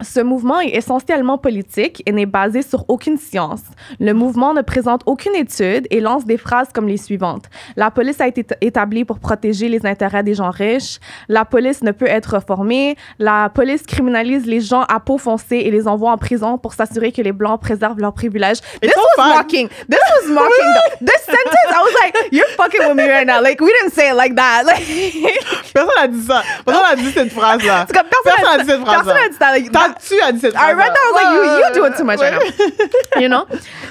Ce mouvement est essentiellement politique et n'est basé sur aucune science. Le mouvement ne présente aucune étude et lance des phrases comme les suivantes. La police a été établie pour protéger les intérêts des gens riches. La police ne peut être reformée. La police criminalise les gens à peau foncée et les envoie en prison pour s'assurer que les Blancs préservent leurs privilèges. This was mocking. This was mocking. This sentence, I was like, you're fucking with me right now. Like, we didn't say it like that. Like, personne n'a dit ça. Personne n'a dit cette phrase-là. Personne n'a dit cette phrase-là. Personne n'a dit ça. Like, tu as dit cette phrase-là. I read that, I was like, you do it too much right now. You know?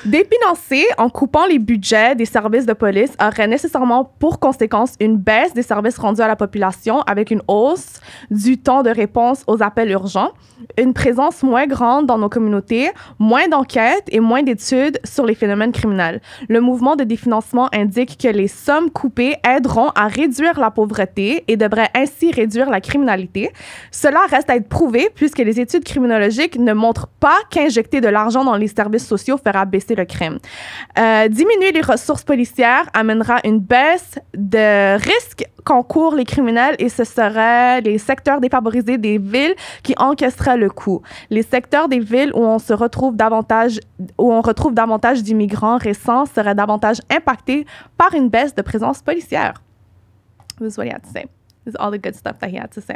Définancer en coupant les budgets des services de police aurait nécessairement pour conséquence une baisse des services rendus à la population avec une hausse du temps de réponse aux appels urgents, une présence moins grande dans nos communautés, moins d'enquêtes et moins d'études sur les phénomènes criminels. Le mouvement de définancement indique que les sommes coupées aideront à réduire la pauvreté et devraient ainsi réduire la criminalité. Cela reste à être prouvé puisque les études criminologiques ne montrent pas qu'injecter de l'argent dans les services sociaux fera baisser le crime. Diminuer les ressources policières amènera une baisse de risque qu'encourent les criminels et ce seraient les secteurs défavorisés des villes qui encaisseraient le coût. Les secteurs des villes où on retrouve davantage d'immigrants récents seraient davantage impactés par une baisse de présence policière. This is what he had to say. This is all the good stuff that he had to say.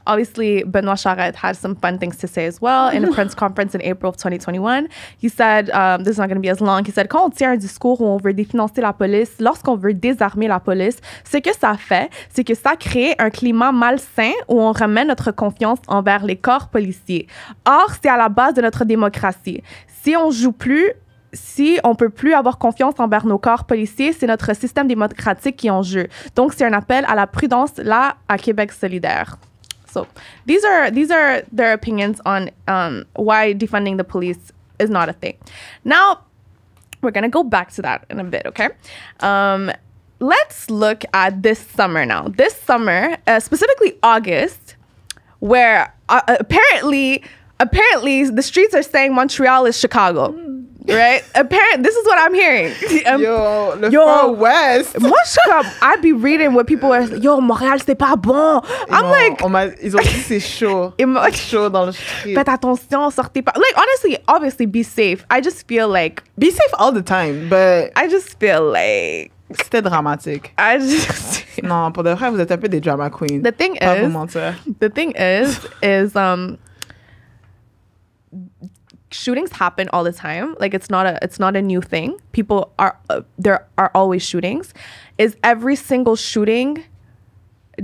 Obviously, Benoit Charette had some fun things to say as well in a press conference in April of 2021. He said, this is not going to be as long, he said, quand on tient un discours où on veut définancer la police, lorsqu'on veut désarmer la police, ce que ça fait, c'est que ça crée un climat malsain où on remet notre confiance envers les corps policiers. Or, c'est à la base de notre démocratie. Si on peut plus avoir confiance envers nos corps policiers, c'est notre système démocratique qui est en jeu. Donc, c'est un appel à la prudence là à Québec solidaire. So, these are their opinions on why defunding the police is not a thing. Now, we're going to go back to that in a bit, okay? Let's look at this summer now. This summer, specifically August, where apparently the streets are saying Montreal is Chicago. Right? This is what I'm hearing. Far West. Moi, I'd be reading what people are saying. Yo, Montréal, c'est pas bon. Ils ont dit c'est chaud. C'est chaud dans le street. Faites attention, sortez pas. Like, honestly, obviously, be safe. I just feel like... Be safe all the time, but... I just feel like... C'était dramatique. Non, pour de vrai, vous êtes un peu des drama queens. The thing is, shootings happen all the time. Like it's not a new thing. People are there are always shootings. Is every single shooting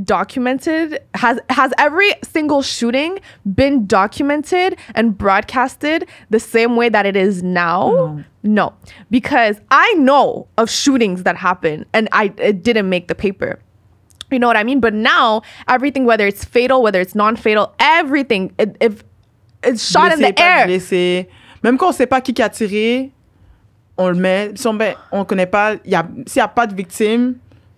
documented? Has every single shooting been documented and broadcasted the same way that it is now? No, because I know of shootings that happen and it didn't make the paper. You know what I mean? But now everything, whether it's fatal, whether it's non-fatal, everything, if it's shot blessé, in the air. Blessé. Même quand on sait pas qui a tiré, on le met. Si on connaît pas, s'il y a pas de victime,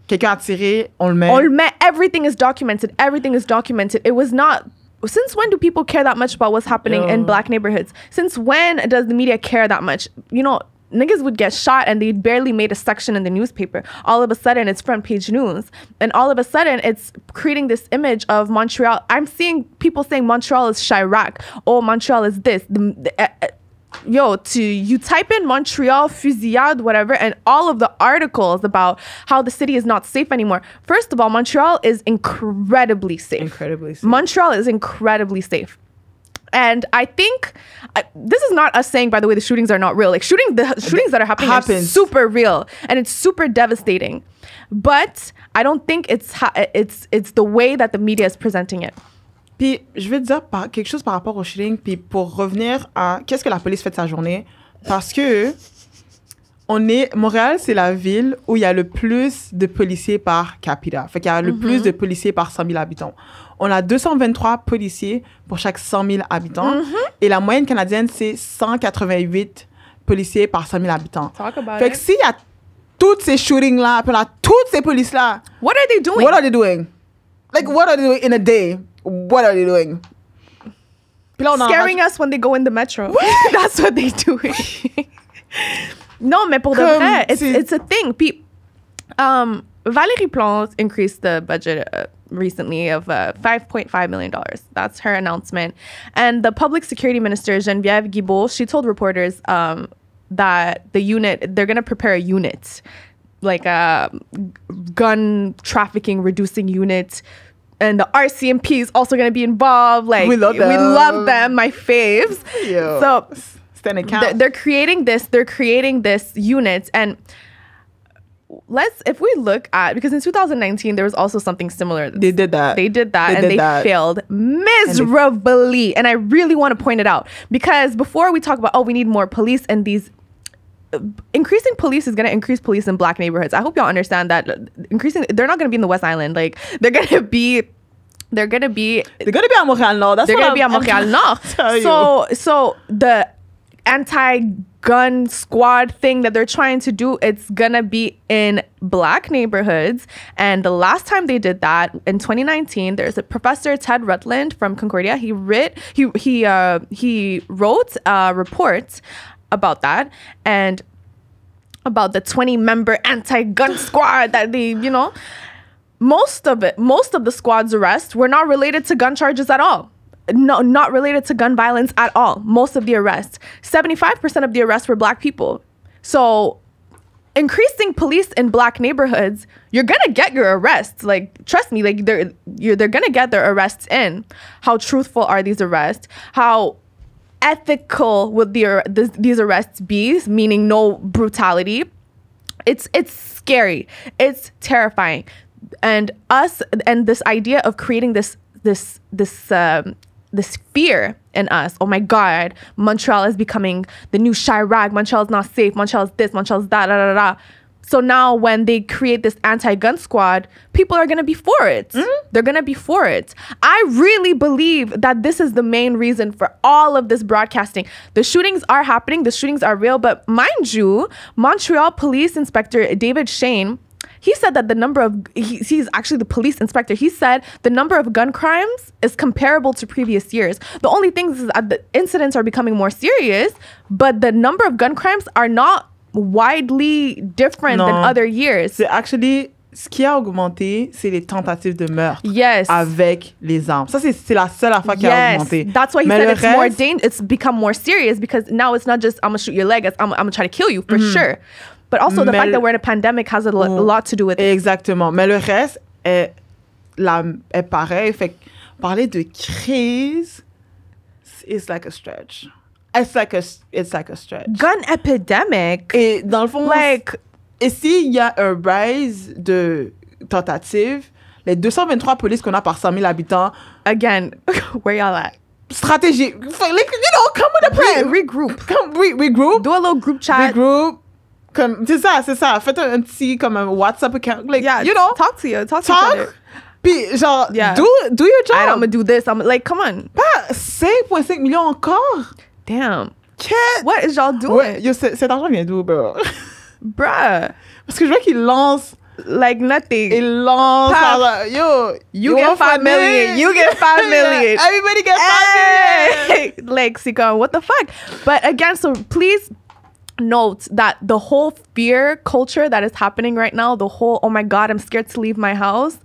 quelqu'un a tiré, on le met. On le met. Everything is documented. Everything is documented. It was not. Since when do people care that much about what's happening in black neighborhoods? Since when does the media care that much? You know, niggas would get shot and they barely made a section in the newspaper. All of a sudden, it's front page news. And all of a sudden, it's creating this image of Montreal. I'm seeing people saying Montreal is Chirac. Oh, Montreal is this. You type in Montreal, fusillade, whatever, and all of the articles about how the city is not safe anymore. First of all, Montreal is incredibly safe. Incredibly safe. Montreal is incredibly safe. And I think this is not us saying, by the way, the shootings are not real. Like the shootings that are happening are super real and it's super devastating. But I don't think it's the way that the media is presenting it. Puis je vais te dire quelque chose par rapport au shooting. Puis pour revenir à qu'est-ce que la police fait de sa journée, parce que Montréal, c'est la ville où il y a le plus de policiers par capita. Fait qu'il y a le plus de policiers par 100 000 habitants. On a 223 policiers pour chaque 100 000 habitants. Et la moyenne canadienne, c'est 188 policiers par 100 000 habitants. Fait que s'il y a toutes ces shootings-là, puis là, toutes ces polices-là... What are they doing? What are they doing? Like, what are they doing in a day? What are they doing? Scaring us when they go in the metro. That's what they're doing. No, mais pour de vrai, it's a thing. Valérie Plante increased the budget recently of $5.5 million. That's her announcement. And the public security minister, Geneviève Guilbeault, she told reporters that they're going to prepare a unit, like a gun trafficking reducing unit. And the RCMP is also going to be involved. Like we love them, my faves. Yo, so they're creating this unit. And if we look at, because in 2019 there was also something similar. They did that and they failed miserably. And I really want to point it out, because before we talk about we need more police, and these increasing police is going to increase police in black neighborhoods. I hope y'all understand that. They're not going to be in the West Island. Like they're going to be à Montréal Nord. They're going to be at Montréal Nord. So the anti-gun squad thing that they're trying to do, it's going to be in black neighborhoods. And the last time they did that in 2019, there's a professor, Ted Rutland from Concordia. He wrote a report about that, and about the 20-member anti-gun squad that they, most of the squad's arrests were not related to gun charges at all. No, not related to gun violence at all. Most of the arrests, 75% of the arrests were black people. So increasing police in black neighborhoods, you're gonna get your arrests. Like, trust me, like they're gonna get their arrests in. How truthful are these arrests? How ethical would these arrests be? Meaning no brutality. It's scary. It's terrifying, and this idea of creating this fear in us. Oh my God, Montreal is becoming the new Chirac. Montreal is not safe. Montreal is this. Montreal is that. Da, da, da. So now when they create this anti-gun squad, people are going to be for it. Mm-hmm. They're going to be for it. I really believe that this is the main reason for all of this broadcasting. The shootings are happening. The shootings are real. But mind you, Montreal Police Inspector David Shane, he said that the number of, he's actually the police inspector. He said the number of gun crimes is comparable to previous years. The only thing is that the incidents are becoming more serious, but the number of gun crimes are not widely different than other years. C'est actually, ce qui a augmenté, c'est les tentatives de meurtre avec les armes. Ça, c'est la seule affaire qui a augmenté. That's why he said it's more it's become more serious, because now it's not just, I'm going to shoot your leg, I'm going to try to kill you, for sure. But also the fact that we're in a pandemic has a lot to do with it. Exactement. Mais le reste est pareil. Fait que parler de crise, it's like a stretch. It's like a stretch. Gun epidemic. Et dans le fond, et s'il y a un rise de tentatives, les 223 polices qu'on a par 100 000 habitants. Again, where y'all at? Stratégie. Come with a plan. Regroup. Regroup. Do a little group chat. Regroup. C'est ça. Faites un petit comme un WhatsApp account. Like, you know. Talk to each other. Puis, genre, do your job. I'm gonna do this. I'm like, come on. Pas 5,5 millions encore. Damn. What is y'all doing? Ouais, yo, cet argent vient d'où, bro? Bruh. Parce que je vois qu'ils lancent like nothing. Ils lancent. Yo, you get 5 million. You get 5 million. Everybody gets 5 million. Like, Sika, what the fuck? But again, so please note that the whole fear culture that is happening right now, the whole, oh my God, I'm scared to leave my house.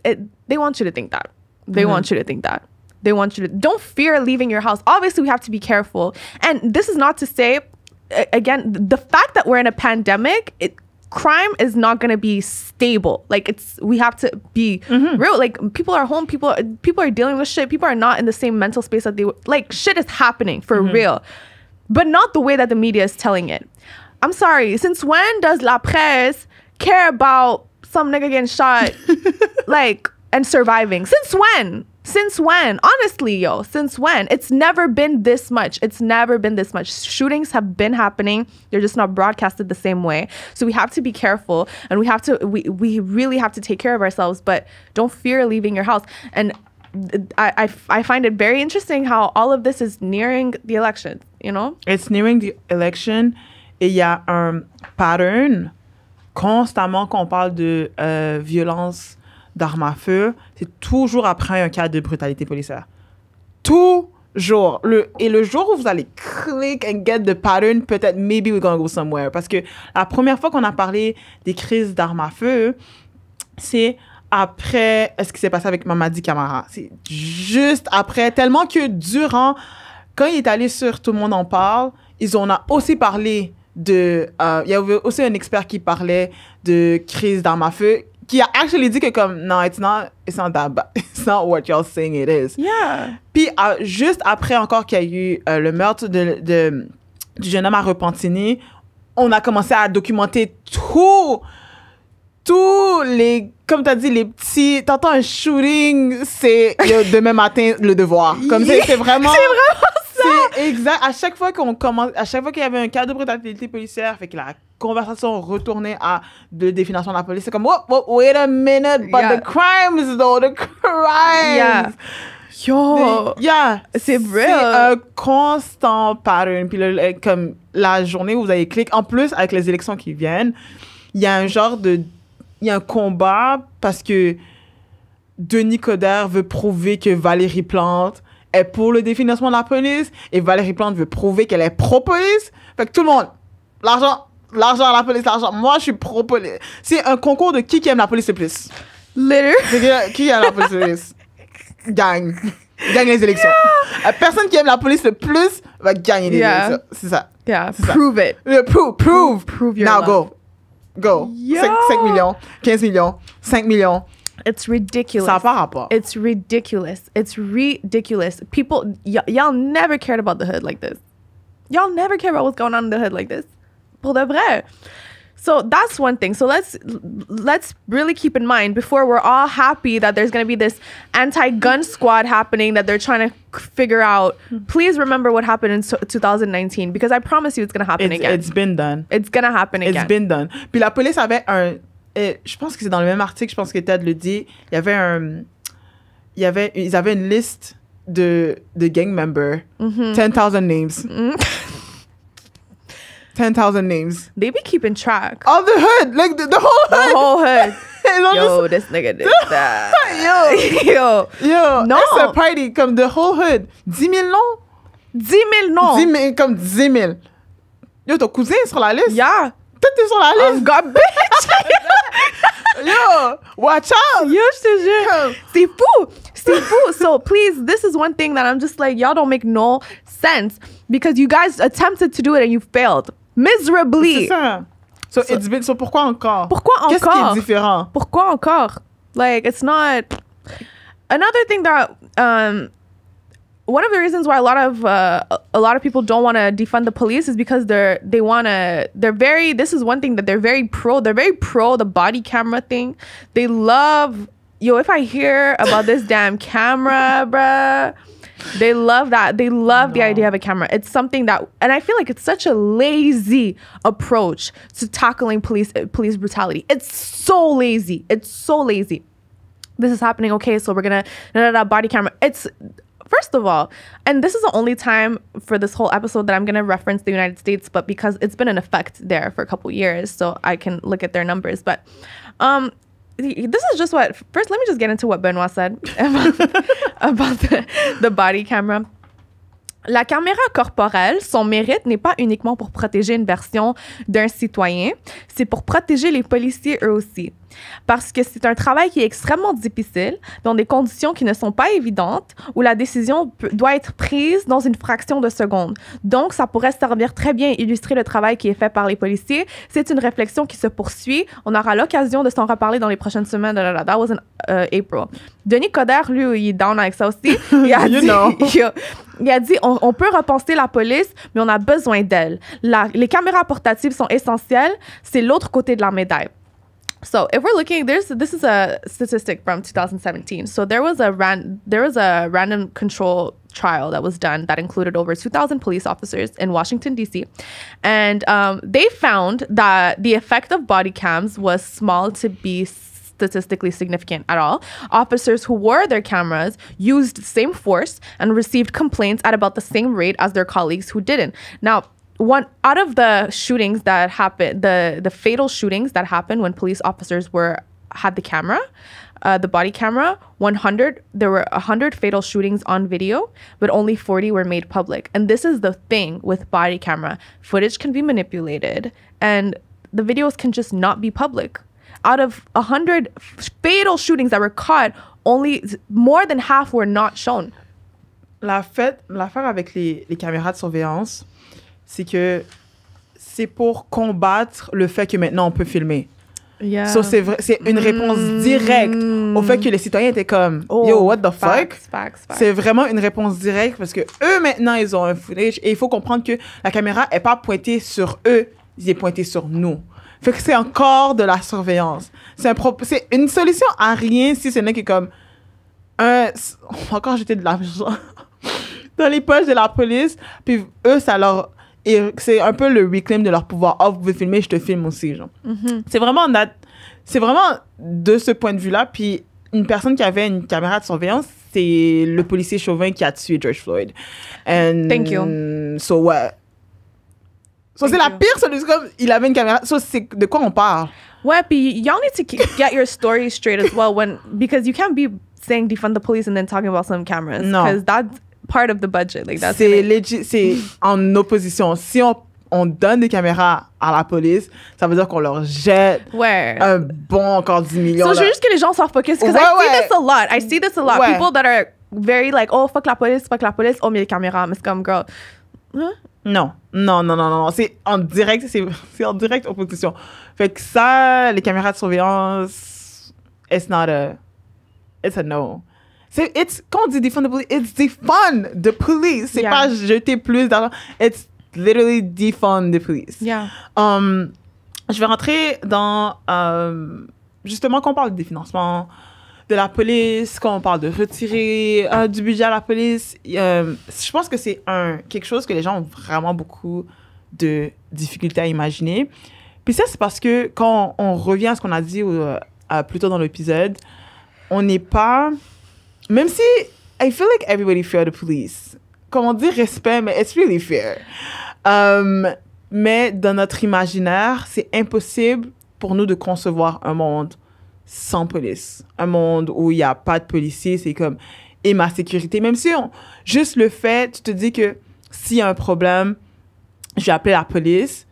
They want you to think that. They want you to think that. They want you to, don't fear leaving your house. Obviously, we have to be careful. And this is not to say, again, the fact that we're in a pandemic, crime is not going to be stable. Like, we have to be real. Like, people are home. People are dealing with shit. People are not in the same mental space that they were. Like, shit is happening for real. But not the way that the media is telling it. I'm sorry. Since when does La Presse care about some nigga getting shot, like, and surviving? Since when? Since when? Honestly, yo, since when? It's never been this much. It's never been this much. Shootings have been happening. They're just not broadcasted the same way. So we have to be careful, and we really have to take care of ourselves, but don't fear leaving your house. And I find it very interesting how all of this is nearing the election, you know? It's nearing the election, et il y a un pattern constamment qu'on parle de violence d'armes à feu, c'est toujours après un cas de brutalité policière. Toujours. Et le jour où vous allez click and get the pattern, peut-être maybe we're gonna go somewhere. Parce que la première fois qu'on a parlé des crises d'armes à feu, c'est après ce qui s'est passé avec Mamadi Camara. C'est juste après, tellement que durant, quand il est allé sur Tout le monde en parle, on a aussi parlé de... il y avait aussi un expert qui parlait de crise d'armes à feu, qui a actually dit que comme, non, it's not that bad. It's not what y'all saying it is. Yeah. Puis juste après encore qu'il y a eu le meurtre du jeune homme à Repentigny, on a commencé à documenter tous les, comme t'as dit, les petits, t'entends un shooting, c'est demain matin le Devoir. Comme c'est vraiment... C'est vraiment ça! C'est exact. À chaque fois qu'il y avait un cas de brutalité policière, fait que la conversation retournait à le définancement de la police. C'est comme, wait a minute, but the crimes though, the crimes! Yeah. Yo! C'est vrai. C'est un constant pattern. Puis comme la journée où vous avez cliqué, en plus avec les élections qui viennent, il y a un combat parce que Denis Coderre veut prouver que Valérie Plante est pour le définancement de la police et Valérie Plante veut prouver qu'elle est pro-police. Fait que tout le monde, l'argent à la police, l'argent. Moi, je suis pro-police. C'est un concours de qui aime la police le plus. Literally. Qui aime la police le plus gagne les élections. La personne qui aime la police le plus va gagner les élections. C'est ça. Yeah, c'est prove it. Prove your Now love. Go. Yo. 5 millions, 15 millions, 5 millions. It's ridiculous. Ça n'a pas rapport. It's ridiculous. It's ridiculous. People, y'all never cared about the hood like this. Y'all never care about what's going on in the hood like this. Pour de vrai. So that's one thing. So let's really keep in mind before we're all happy that there's going to be this anti-gun squad happening that they're trying to figure out. Please remember what happened in 2019 because I promise you it's going to happen again. It's been done. It's going to happen again. It's been done. Puis la police avait je pense que c'est dans le même article, je pense que Ted le dit, ils avaient une liste de gang members, 10,000 names. 10,000 names. They be keeping track. Of the hood, like the whole hood. The whole hood. Yo, just, this nigga did that. Yo, non. It's a party, comme the whole hood. 10 000 noms? 10 000 noms. 10 000, comme 10 000. Yo, ton cousin est sur la liste? Yeah. Tout est sur la liste. Oh, God, bitch. Yo, watch out. Yo, je te jure. C'est fou. C'est fou. So please, this is one thing that I'm just like, y'all don't make no sense because you guys attempted to do it and you failed miserably. C'est ça. So pourquoi encore? Pourquoi encore? Qu'est-ce qui est différent? Pourquoi encore? Like, it's not... Another thing that... one of the reasons why a lot of people don't want to defund the police is because they're very, this is one thing that they're very pro the body camera thing. They love, if I hear about this damn camera, bruh, they love that. They love the idea of a camera. It's something that, and I feel like it's such a lazy approach to tackling police brutality. It's so lazy. It's so lazy. This is happening. Okay, so we're gonna body camera. It's, first of all, and this is the only time for this whole episode that I'm going to reference the United States, but because it's been in effect there for a couple years, so I can look at their numbers. But this is just what, first, let me just get into what Benoit said about the body camera. La caméra corporelle, son mérite n'est pas uniquement pour protéger une version d'un citoyen, c'est pour protéger les policiers eux aussi. Parce que c'est un travail qui est extrêmement difficile, dans des conditions qui ne sont pas évidentes, où la décision doit être prise dans une fraction de seconde. Donc, ça pourrait servir très bien à illustrer le travail qui est fait par les policiers. C'est une réflexion qui se poursuit. On aura l'occasion de s'en reparler dans les prochaines semaines. That was in April. Denis Coderre, lui, il est down avec ça aussi. Il a dit, il a dit on peut repenser la police, mais on a besoin d'elle. Les caméras portatives sont essentielles. C'est l'autre côté de la médaille. So if we're looking, this is a statistic from 2017. So there was a random control trial that was done that included over 2,000 police officers in Washington, D.C. And they found that the effect of body cams was small to be statistically significant at all. Officers who wore their cameras used the same force and received complaints at about the same rate as their colleagues who didn't. Now, one out of the shootings that happened, the fatal shootings that happened when police officers had the camera, the body camera, there were 100 fatal shootings on video, but only 40 were made public. And this is the thing with body camera. Footage can be manipulated and the videos can just not be public. Out of 100 fatal shootings that were caught, only more than half were not shown. L'affaire avec les caméras de surveillance, c'est que c'est pour combattre le fait que maintenant on peut filmer. Yeah. So c'est une réponse directe au fait que les citoyens étaient comme yo, what the fuck? Facts. C'est vraiment une réponse directe parce que eux maintenant ils ont un footage et il faut comprendre que la caméra est pas pointée sur eux, elle est pointée sur nous. Fait que c'est encore de la surveillance. C'est une solution à rien si ce n'est que comme encore jeter de l'argent dans les poches de la police, puis eux ça leur c'est un peu le reclaim de leur pouvoir. Oh, vous pouvez filmer, je te filme aussi, genre. Mm-hmm. C'est vraiment de ce point de vue-là. Puis une personne qui avait une caméra de surveillance, c'est le policier chauvin qui a tué George Floyd. And thank you. So what? So c'est la pire solution. Comme il avait une caméra. So c'est de quoi on parle? Ouais, puis y'all need to get your story straight as well because you can't be saying defund the police and then talking about some cameras. No. Because that's part of the budget. Like that's c'est en opposition. Si on donne des caméras à la police, ça veut dire qu'on leur jette un bon encore 10 millions. So je veux juste que les gens s'en focus because I see this a lot. People that are very like, oh, fuck la police, oh, mais les caméras. Mais c'est comme, girl, huh? Non. C'est en direct, c'est en direct opposition. Fait que ça, les caméras de surveillance, it's a no. Quand on dit defund the police, it's defund the police. C'est pas jeter plus d'argent. It's literally defund the police. Yeah. Je vais rentrer dans, justement, quand on parle de définancement de la police, quand on parle de retirer du budget à la police, je pense que c'est quelque chose que les gens ont vraiment beaucoup de difficultés à imaginer. Puis ça, c'est parce que quand on revient à ce qu'on a dit plus tôt dans l'épisode, on n'est pas... Même si I feel like everybody fear the police. Comme on dit respect, mais it's really fear. Mais dans notre imaginaire, c'est impossible pour nous de concevoir un monde sans police. Un monde où il n'y a pas de policiers, c'est comme... Et ma sécurité. Même si juste le fait, tu te dis que s'il y a un problème, je vais appeler la police,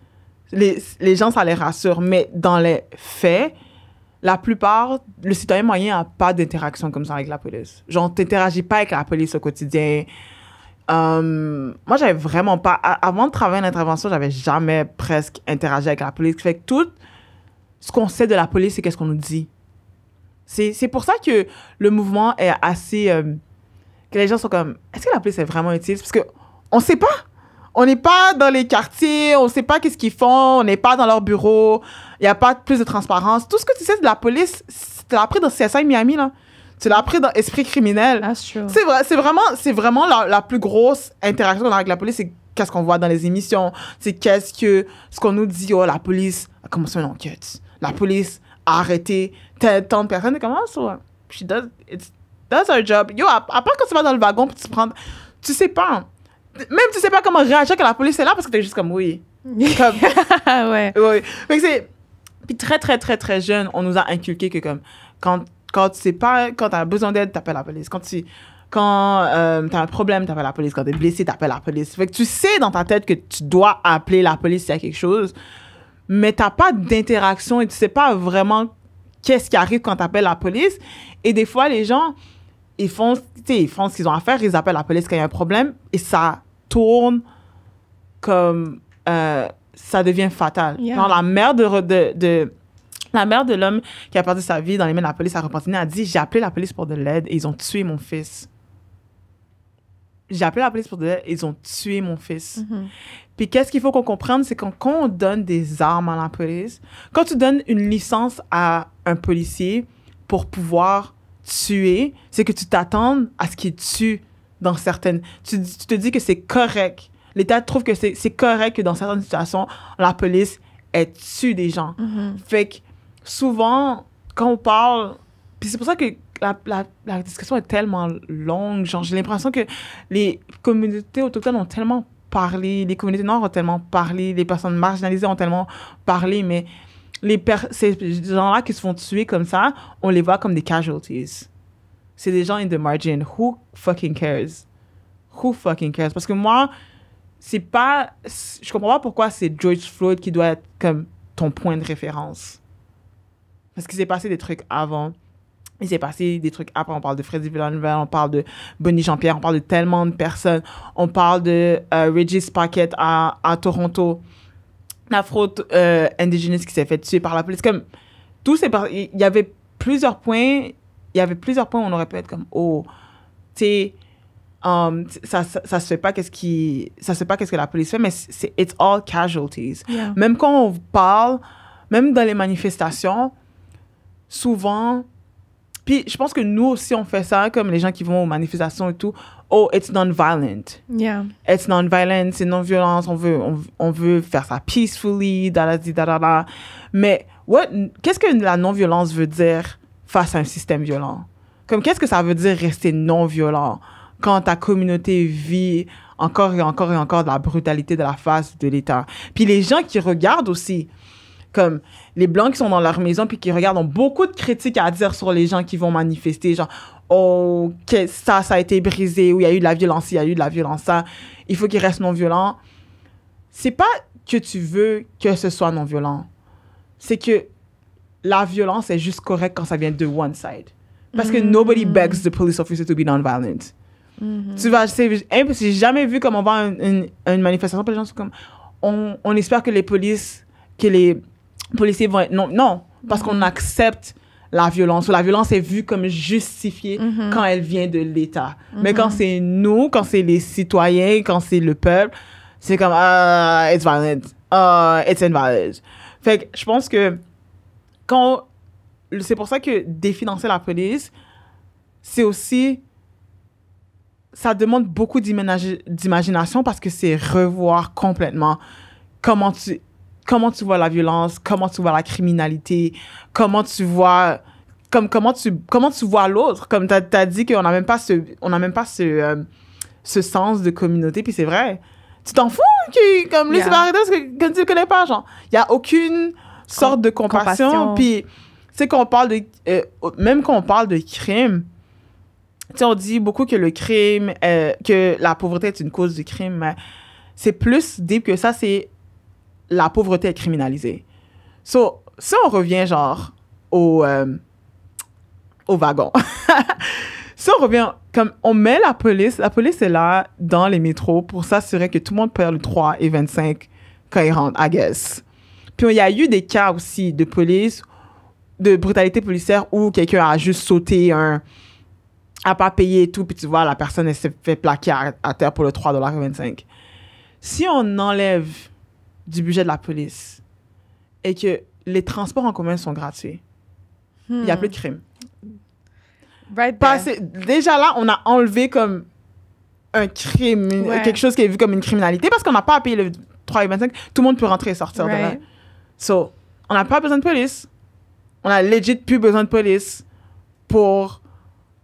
les gens, ça les rassure. Mais dans les faits, la plupart, le citoyen moyen n'a pas d'interaction comme ça avec la police. Genre, tu n'interagis pas avec la police au quotidien. Moi, j'avais vraiment pas... Avant de travailler en intervention, j'avais jamais presque interagi avec la police. Fait que tout ce qu'on sait de la police, c'est qu'est-ce qu'on nous dit. C'est pour ça que le mouvement est assez... que les gens sont comme... Est-ce que la police est vraiment utile? Parce qu'on ne sait pas. On n'est pas dans les quartiers, on ne sait pas qu'est-ce qu'ils font, on n'est pas dans leur bureau, il n'y a pas plus de transparence. Tout ce que tu sais de la police, tu l'as appris dans CSI Miami, là. Tu l'as appris dans Esprit criminel. That's true. C'est vraiment la plus grosse interaction qu'on a avec la police, c'est qu'est-ce qu'on voit dans les émissions. C'est ce qu'on nous dit, oh, la police a commencé une enquête. La police a arrêté tant de personnes. Comment ça? That's our job. Yo, à part quand tu vas dans le wagon puis tu sais pas. Même tu sais pas comment réagir quand la police est là parce que t'es juste comme oui. Ouais. Oui. Fait que puis très, très, très, très jeune, on nous a inculqué que comme quand tu sais pas, quand t'as besoin d'aide, t'appelles la police. Quand t'as un problème, t'appelles la police. Quand t'es blessé, t'appelles la police. Fait que tu sais dans ta tête que tu dois appeler la police s'il y a quelque chose, mais t'as pas d'interaction et tu sais pas vraiment qu'est-ce qui arrive quand t'appelles la police. Et des fois, les gens, ils font ce qu'ils ont à faire, ils appellent la police quand il y a un problème et ça tourne comme... ça devient fatal. Yeah. Genre, la mère de l'homme qui a perdu sa vie dans les mains de la police à Repentigny a dit « J'ai appelé la police pour de l'aide et ils ont tué mon fils. » J'ai appelé la police pour de l'aide et ils ont tué mon fils. Mm-hmm. Puis qu'est-ce qu'il faut qu'on comprenne, c'est que quand on donne des armes à la police, quand tu donnes une licence à un policier pour pouvoir tuer, c'est que tu t'attends à ce qu'il tue dans certaines... Tu te dis que c'est correct. L'État trouve que c'est correct que dans certaines situations, la police, elle tue des gens. Mm-hmm. Fait que souvent, quand on parle... Puis c'est pour ça que la discussion est tellement longue. Genre, j'ai l'impression que les communautés autochtones ont tellement parlé, les communautés noires ont tellement parlé, les personnes marginalisées ont tellement parlé, mais ces gens-là qui se font tuer comme ça, on les voit comme des casualties. C'est des gens in the margin. Who fucking cares? Who fucking cares? Parce que moi, je comprends pas pourquoi c'est George Floyd qui doit être comme ton point de référence. Parce qu'il s'est passé des trucs avant. Il s'est passé des trucs après. On parle de Freddie Villanova, on parle de Bonnie Jean-Pierre, on parle de tellement de personnes. On parle de Regis Paquette à Toronto. L'afro-indigéniste qui s'est fait tuer par la police. Comme, il y avait plusieurs points. Il y avait plusieurs points où on aurait pu être comme, oh, tu sais, ça se fait pas qu'est-ce que la police fait, mais it's all casualties. Yeah. Même quand on parle, même dans les manifestations, souvent, puis je pense que nous aussi on fait ça, comme les gens qui vont aux manifestations et tout, oh, it's non-violent. Yeah. It's non-violent, c'est non-violence, on veut faire ça peacefully, da. Mais qu'est-ce que la non-violence veut dire face à un système violent? Comme qu'est-ce que ça veut dire rester non-violent quand ta communauté vit encore et encore et encore de la brutalité de la face de l'État? Puis les gens qui regardent aussi, comme les Blancs qui sont dans leur maison puis qui regardent, ont beaucoup de critiques à dire sur les gens qui vont manifester, genre, oh, que ça a été brisé, ou il y a eu de la violence, il y a eu de la violence, ça, il faut qu'ils restent non-violents. C'est pas que tu veux que ce soit non-violent, c'est que la violence est juste correcte quand ça vient de one side. Parce que nobody begs the police officer to be non-violent. Tu vas, c'est impossible. J'ai jamais vu comme on va à une manifestation, puis les gens sont comme, on espère que les policiers vont être, non, parce qu'on accepte la violence. La violence est vue comme justifiée quand elle vient de l'État. Mais quand c'est nous, quand c'est les citoyens, quand c'est le peuple, c'est comme, it's violent, it's invalid. Fait que je pense que c'est pour ça que définancer la police, c'est aussi, ça demande beaucoup d'imagination parce que c'est revoir complètement comment tu vois la violence, comment tu vois la criminalité, comment tu vois l'autre. Comme t'as dit qu'on n'a même pas ce sens de communauté, puis c'est vrai. Tu t'en fous comme lui, c'est pas arrêté parce que tu le connais pas, genre. Il y a aucune sorte de compassion. Puis, tu sais, même quand on parle de crime, tu sais, on dit beaucoup que le crime, que la pauvreté est une cause du crime, mais c'est plus deep que ça, c'est la pauvreté est criminalisée. So, si on revient, genre, au wagon. Si on revient, comme on met la police est là dans les métros pour s'assurer que tout le monde perd le 3 et 25 quand ils rentrent, I guess. Puis il y a eu des cas aussi de brutalité policière où quelqu'un a juste sauté a pas payé et tout, puis tu vois, la personne, elle s'est fait plaquer à terre pour le 3,25 $. Si on enlève du budget de la police et que les transports en commun sont gratuits, il n'y a plus de crime. Right there. Déjà là, on a enlevé comme un crime, quelque chose qui est vu comme une criminalité parce qu'on n'a pas à payer le 3,25 $. Tout le monde peut rentrer et sortir de là. So, on n'a pas besoin de police. On a legit plus besoin de police pour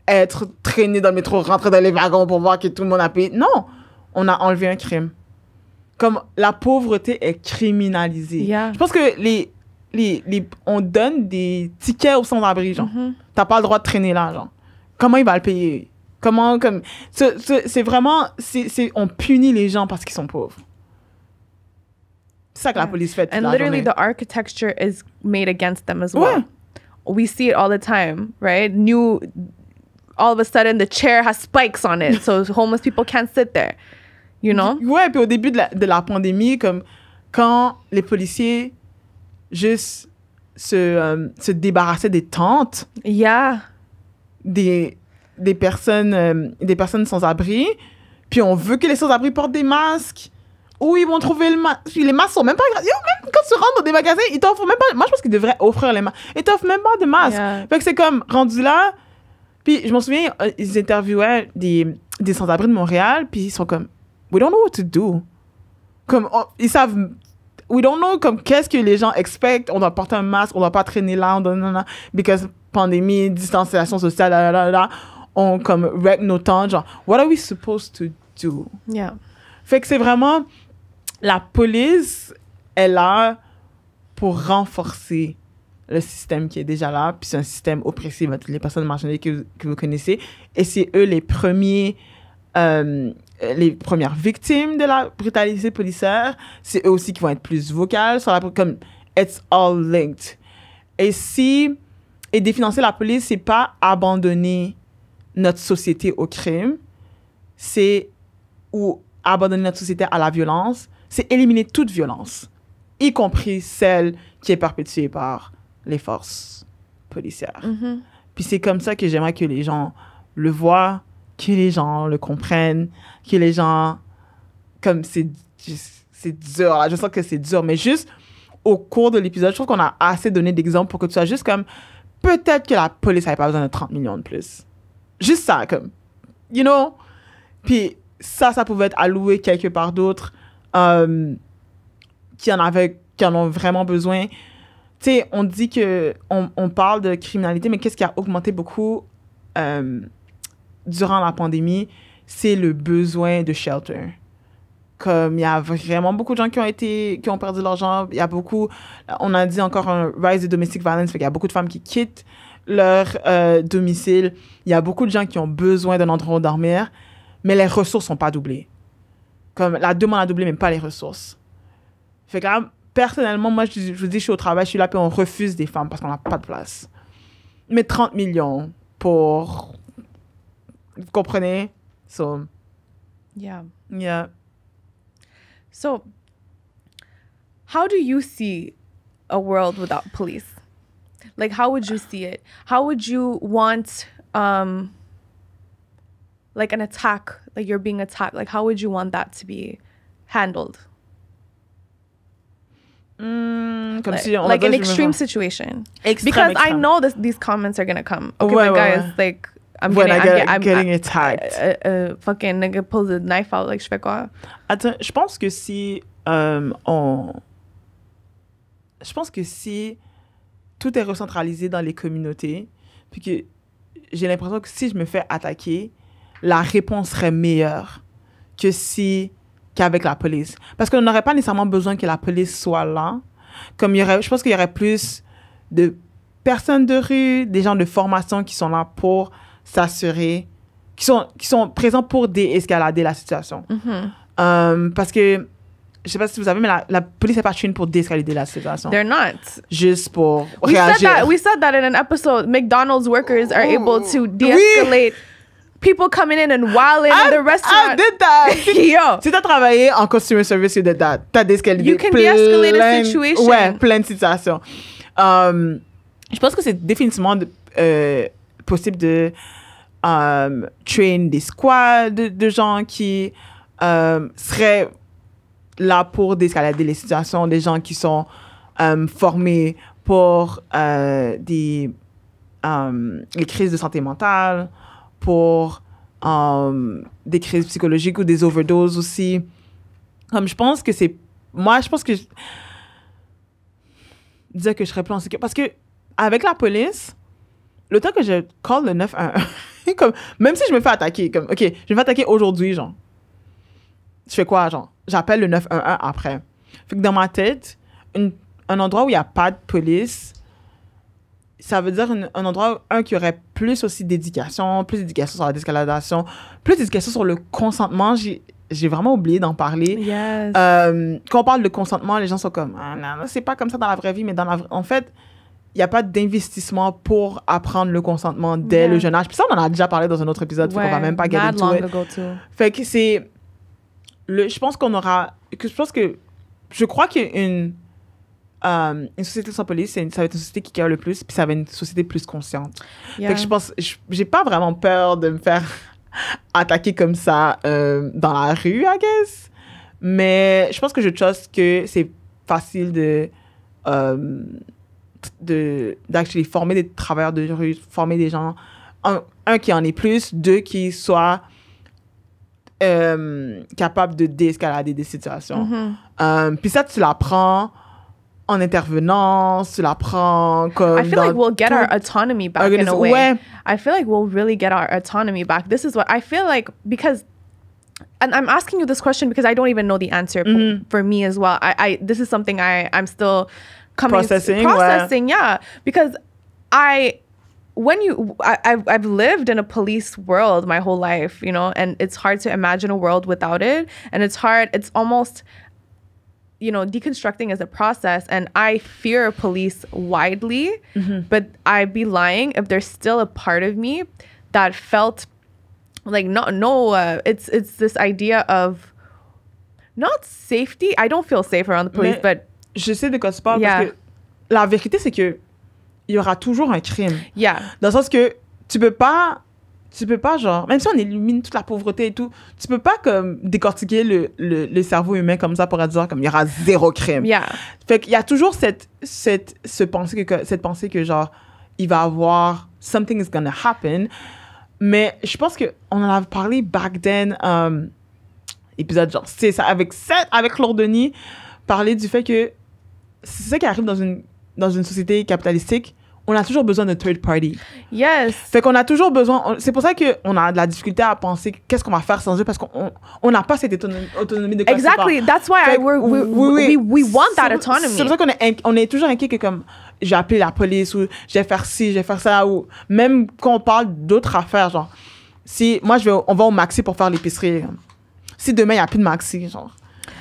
être traîné dans le métro, rentrer dans les wagons pour voir que tout le monde a payé. Non, on a enlevé un crime. Comme la pauvreté est criminalisée. Yeah. Je pense que on donne des tickets aux sans-abri, genre. T'as pas le droit de traîner là, genre. Comment il va le payer? C'est vraiment, on punit les gens parce qu'ils sont pauvres. C'est ça que la police fait toute And la literally journée. the architecture is made against them as well. We see it all the time, right? All of a sudden the chair has spikes on it, so homeless people can't sit there. You know? Ouais, puis au début de la pandémie, comme quand les policiers juste se débarrassaient des tentes, Yeah. des personnes sans abri, puis on veut que les sans-abri portent des masques. Où ils vont trouver le masque? Les masques sont même pas gratuits. Même quand tu rentres dans des magasins, ils t'offrent même pas. Moi, je pense qu'ils devraient offrir les masques. Ils t'offrent même pas de masque. Yeah. Fait que c'est comme rendu là. Puis je m'en souviens, ils interviewaient des sans-abri de Montréal, puis ils sont comme, we don't know what to do. Comme, ils savent, we don't know, comme, qu'est-ce que les gens expectent. On doit porter un masque, on doit pas traîner là, because pandémie, distanciation sociale, on comme wreck nos temps. Genre, what are we supposed to do? Yeah. Fait que c'est vraiment, la police est là pour renforcer le système qui est déjà là, puis c'est un système oppressif, les personnes marginalisées que vous connaissez, et c'est eux les premières victimes de la brutalité policière, c'est eux aussi qui vont être plus vocales sur comme it's all linked. Et définancer la police, c'est pas abandonner notre société au crime, ou abandonner notre société à la violence, c'est éliminer toute violence, y compris celle qui est perpétuée par les forces policières. Puis c'est comme ça que j'aimerais que les gens le voient, que les gens le comprennent, que les gens... Comme c'est dur, là, je sens que c'est dur, mais juste au cours de l'épisode, je trouve qu'on a assez donné d'exemples pour que tu sois juste comme... Peut-être que la police n'avait pas besoin de 30 millions de plus. Juste ça, comme... You know? Puis ça pouvait être alloué quelque part d'autre qui en ont vraiment besoin. Tu sais, on dit que on parle de criminalité, mais qu'est-ce qui a augmenté beaucoup durant la pandémie? C'est le besoin de shelter. Comme il y a vraiment beaucoup de gens qui ont perdu leur job. Il y a beaucoup, on a dit encore un rise de domestic violence, fait qu'il y a beaucoup de femmes qui quittent leur domicile. Il y a beaucoup de gens qui ont besoin d'un endroit où dormir, mais les ressources sont pas doublées. Comme la demande a doublé, mais pas les ressources. Fait que là, personnellement, moi, je vous dis, je suis au travail, je suis là, puis on refuse des femmes parce qu'on n'a pas de place. Mais 30 millions pour... Vous comprenez? So, Yeah. yeah. So, how do you see a world without police? Like, how would you see it? How would you want, like, an attack, like you're being attacked? Like, how would you want that to be handled? Comme Like, si on like va an dire, je me extreme vois- situation. Extrême, Because I extrême. know these comments are gonna come. Okay, Ouais, my ouais, guys, ouais. like, I'm When getting, getting attacked. fucking nigga pulls a knife out, like, je fais quoi? Attends, je pense que si je pense que si tout est recentralisé dans les communautés, puis que j'ai l'impression que si je me fais attaquer, la réponse serait meilleure qu'avec la police. Parce qu'on n'aurait pas nécessairement besoin que la police soit là. Comme je pense qu'il y aurait plus de personnes de rue, des gens de formation qui sont là pour s'assurer, qui sont présents pour déescalader la situation. Parce que, je sais pas si vous savez, mais la police n'est pas trained pour déescalader la situation. They're not. Juste pour We réagir. said that in an episode. McDonald's workers are able to de-escalate people coming in and wilding in the restaurant. I did that. Yo. Si t'as travaillé en customer service, you did that. T'as déescaladé You can de-escalate a situation. Ouais, plein de situations. Je pense que c'est définitivement possible de train des squads de gens qui seraient là pour désescalader les situations, des gens qui sont formés pour les crises de santé mentale, pour des crises psychologiques ou des overdoses aussi. Je pense que dire que je serais plus en sécurité. Parce que avec la police, le temps que je call le 911, comme, même si je me fais attaquer, comme, OK, je me fais attaquer aujourd'hui, genre, je fais quoi, genre? J'appelle le 911 après. Fait que dans ma tête, un endroit où il n'y a pas de police, ça veut dire un endroit, qui aurait plus aussi d'éducation, plus d'éducation sur la désescaladation, plus d'éducation sur le consentement. J'ai vraiment oublié d'en parler. Yes. Quand on parle de consentement, les gens sont comme, ah, non, c'est pas comme ça dans la vraie vie, mais en fait, il n'y a pas d'investissement pour apprendre le consentement dès le jeune âge. Puis ça, on en a déjà parlé dans un autre épisode, fait qu'on va même pas get into it. Fait que c'est... je pense je crois qu'une société sans police, ça va être une société qui care le plus, puis ça va être une société plus consciente. Yeah. Fait que je pense... J'ai pas vraiment peur de me faire attaquer comme ça dans la rue, I guess. Mais je pense que je trust que c'est facile d'actually former des travailleurs de rue, former des gens, un qui en est plus, deux qui soient capables de déescalader des situations. Puis ça, tu l'apprends en intervenant, tu l'apprends comme... I feel like we'll get our autonomy back in a way. Ouais. I feel like we'll really get our autonomy back. This is what I feel like, because... And I'm asking you this question because I don't even know the answer for me as well. This is something I'm still processing, yeah. Because I've lived in a police world my whole life, you know, and it's hard to imagine a world without it. And it's almost, you know, deconstructing is a process. And I fear police widely, but I'd be lying if there's still a part of me that felt like, it's this idea of not safety. I don't feel safe around the police, but je sais de quoi tu parles, parce que la vérité, c'est que il y aura toujours un crime. Yeah. Dans le sens que tu peux pas, genre, même si on élimine toute la pauvreté et tout, tu peux pas comme décortiquer le cerveau humain comme ça pour dire comme il y aura zéro crime. Yeah. Fait qu'il y a toujours cette pensée que genre il va avoir something is gonna happen. Mais je pense que on en avait parlé back then, épisode genre c'est ça avec Claude Denis, parler du fait que c'est ça qui arrive dans une société capitalistique. On a toujours besoin de third party. Yes. Fait qu'on a toujours besoin... C'est pour ça qu'on a de la difficulté à penser qu'est-ce qu'on va faire sans eux, parce qu'on n'a pas cette autonomie de quoi. Exactly. That's why we want that autonomy. C'est pour ça qu'on est toujours inquiet que comme j'ai appelé la police ou je vais faire ci, je vais faire ça, ou même quand on parle d'autres affaires, genre si moi on va au Maxi pour faire l'épicerie, si demain il n'y a plus de Maxi, genre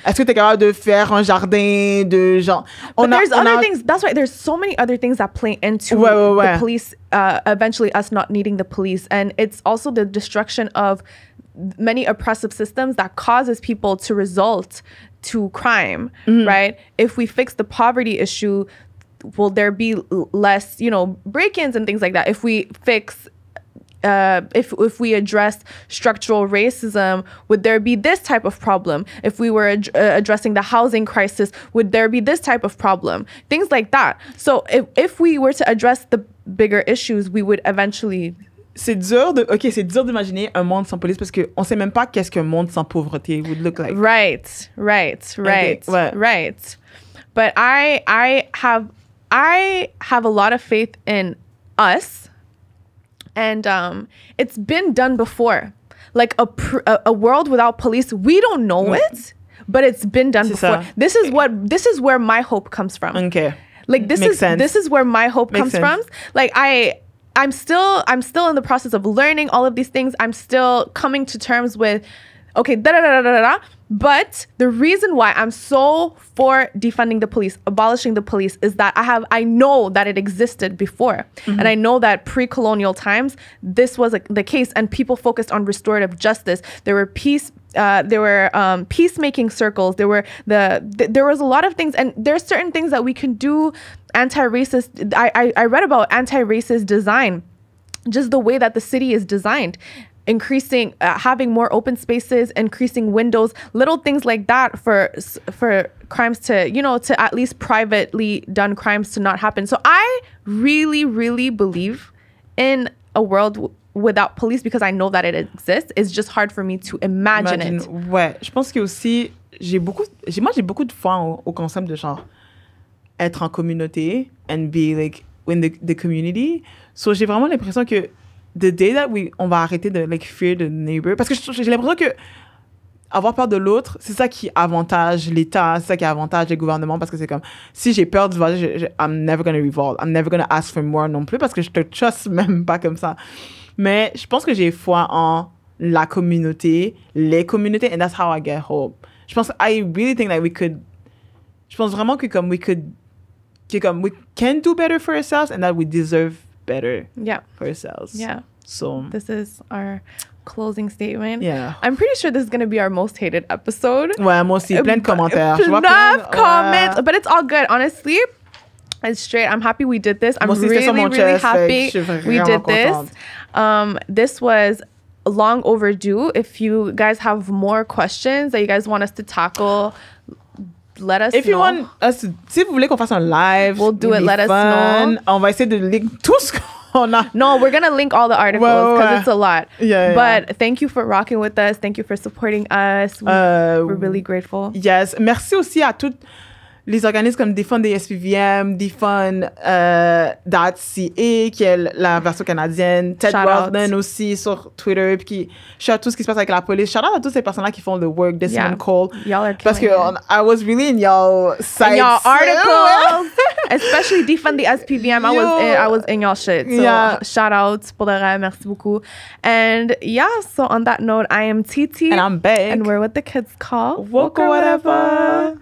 est-ce que tu es capable de faire un jardin de genre... But there's other things. That's right. There's so many other things that play into the police, eventually us not needing the police. And it's also the destruction of many oppressive systems that causes people to result to crime, right? If we fix the poverty issue, will there be less, break-ins and things like that? If we fix if we address structural racism, would there be this type of problem? If we were addressing the housing crisis, would there be this type of problem? Things like that. So if we were to address the bigger issues, we would eventually... C'est dur d'imaginer un monde sans police parce qu'on sait même pas qu'est-ce qu'un monde sans pauvreté would look like. Right. Okay, ouais. Right. But I have a lot of faith in us, and it's been done before. Like a world without police, we don't know it, but it's been done before. Ça. This is where my hope comes from. Okay. Like this is where my hope comes from. Like I'm still in the process of learning all of these things. I'm still coming to terms with, okay, but the reason why I'm so for defunding the police, abolishing the police, is that I know that it existed before. And I know that pre-colonial times, this was the case, and people focused on restorative justice. There were peacemaking circles. There was a lot of things, and there's certain things that we can do anti-racist. I read about anti-racist design, just the way that the city is designed. Increasing, having more open spaces, increasing windows, little things like that for crimes to, to at least privately done crimes to not happen. So I really, really believe in a world without police because I know that it exists. It's just hard for me to imagine it. Ouais, je pense que aussi, j'ai beaucoup de foi au concept de genre être en communauté and be like in the community. So j'ai vraiment l'impression que the day that on va arrêter de like fear the neighbor, parce que j'ai l'impression que avoir peur de l'autre, c'est ça qui avantage l'État, c'est ça qui avantage les gouvernements, parce que c'est comme si j'ai peur du voisin, I'm never gonna revolt, I'm never gonna ask for more non plus, parce que je te trust même pas comme ça. Mais je pense que j'ai foi en la communauté, les communautés, and that's how I get hope. I really think that je pense vraiment que we can do better for ourselves and that we deserve better for ourselves. Yeah. So this is our closing statement. Yeah. I'm pretty sure this is going to be our most hated episode. Ouais, moi aussi, plein de commentaires. Enough comments, but it's all good. Honestly, it's straight. I'm happy we did this. I'm really happy we did this. This was long overdue. If you guys have more questions that you guys want us to tackle, let us know. If you want us to, si vous voulez qu'on fasse un live, we'll do it. Let us know. On va essayer de link tout ce qu'on a. No, we're gonna link all the articles because it's a lot. Yeah. But thank you for rocking with us. Thank you for supporting us. We're really grateful. Yes. Merci aussi à toutes les organismes comme Defund des SPVM, Defund.ca, qui est la version canadienne, Ted Weldon aussi sur Twitter, puis qui shout tout ce qui se passe avec la police. Shout out à toutes ces personnes-là qui font the work, Decimon Cole. Y'all are parce que I was really in y'all sites. In y'all articles. Especially Defund the SPVM. I was in y'all shit. So shout out. Pour de vrai, merci beaucoup. And so on that note, I am Titi. And I'm Beck. And we're what the kids call Woke or Whatever.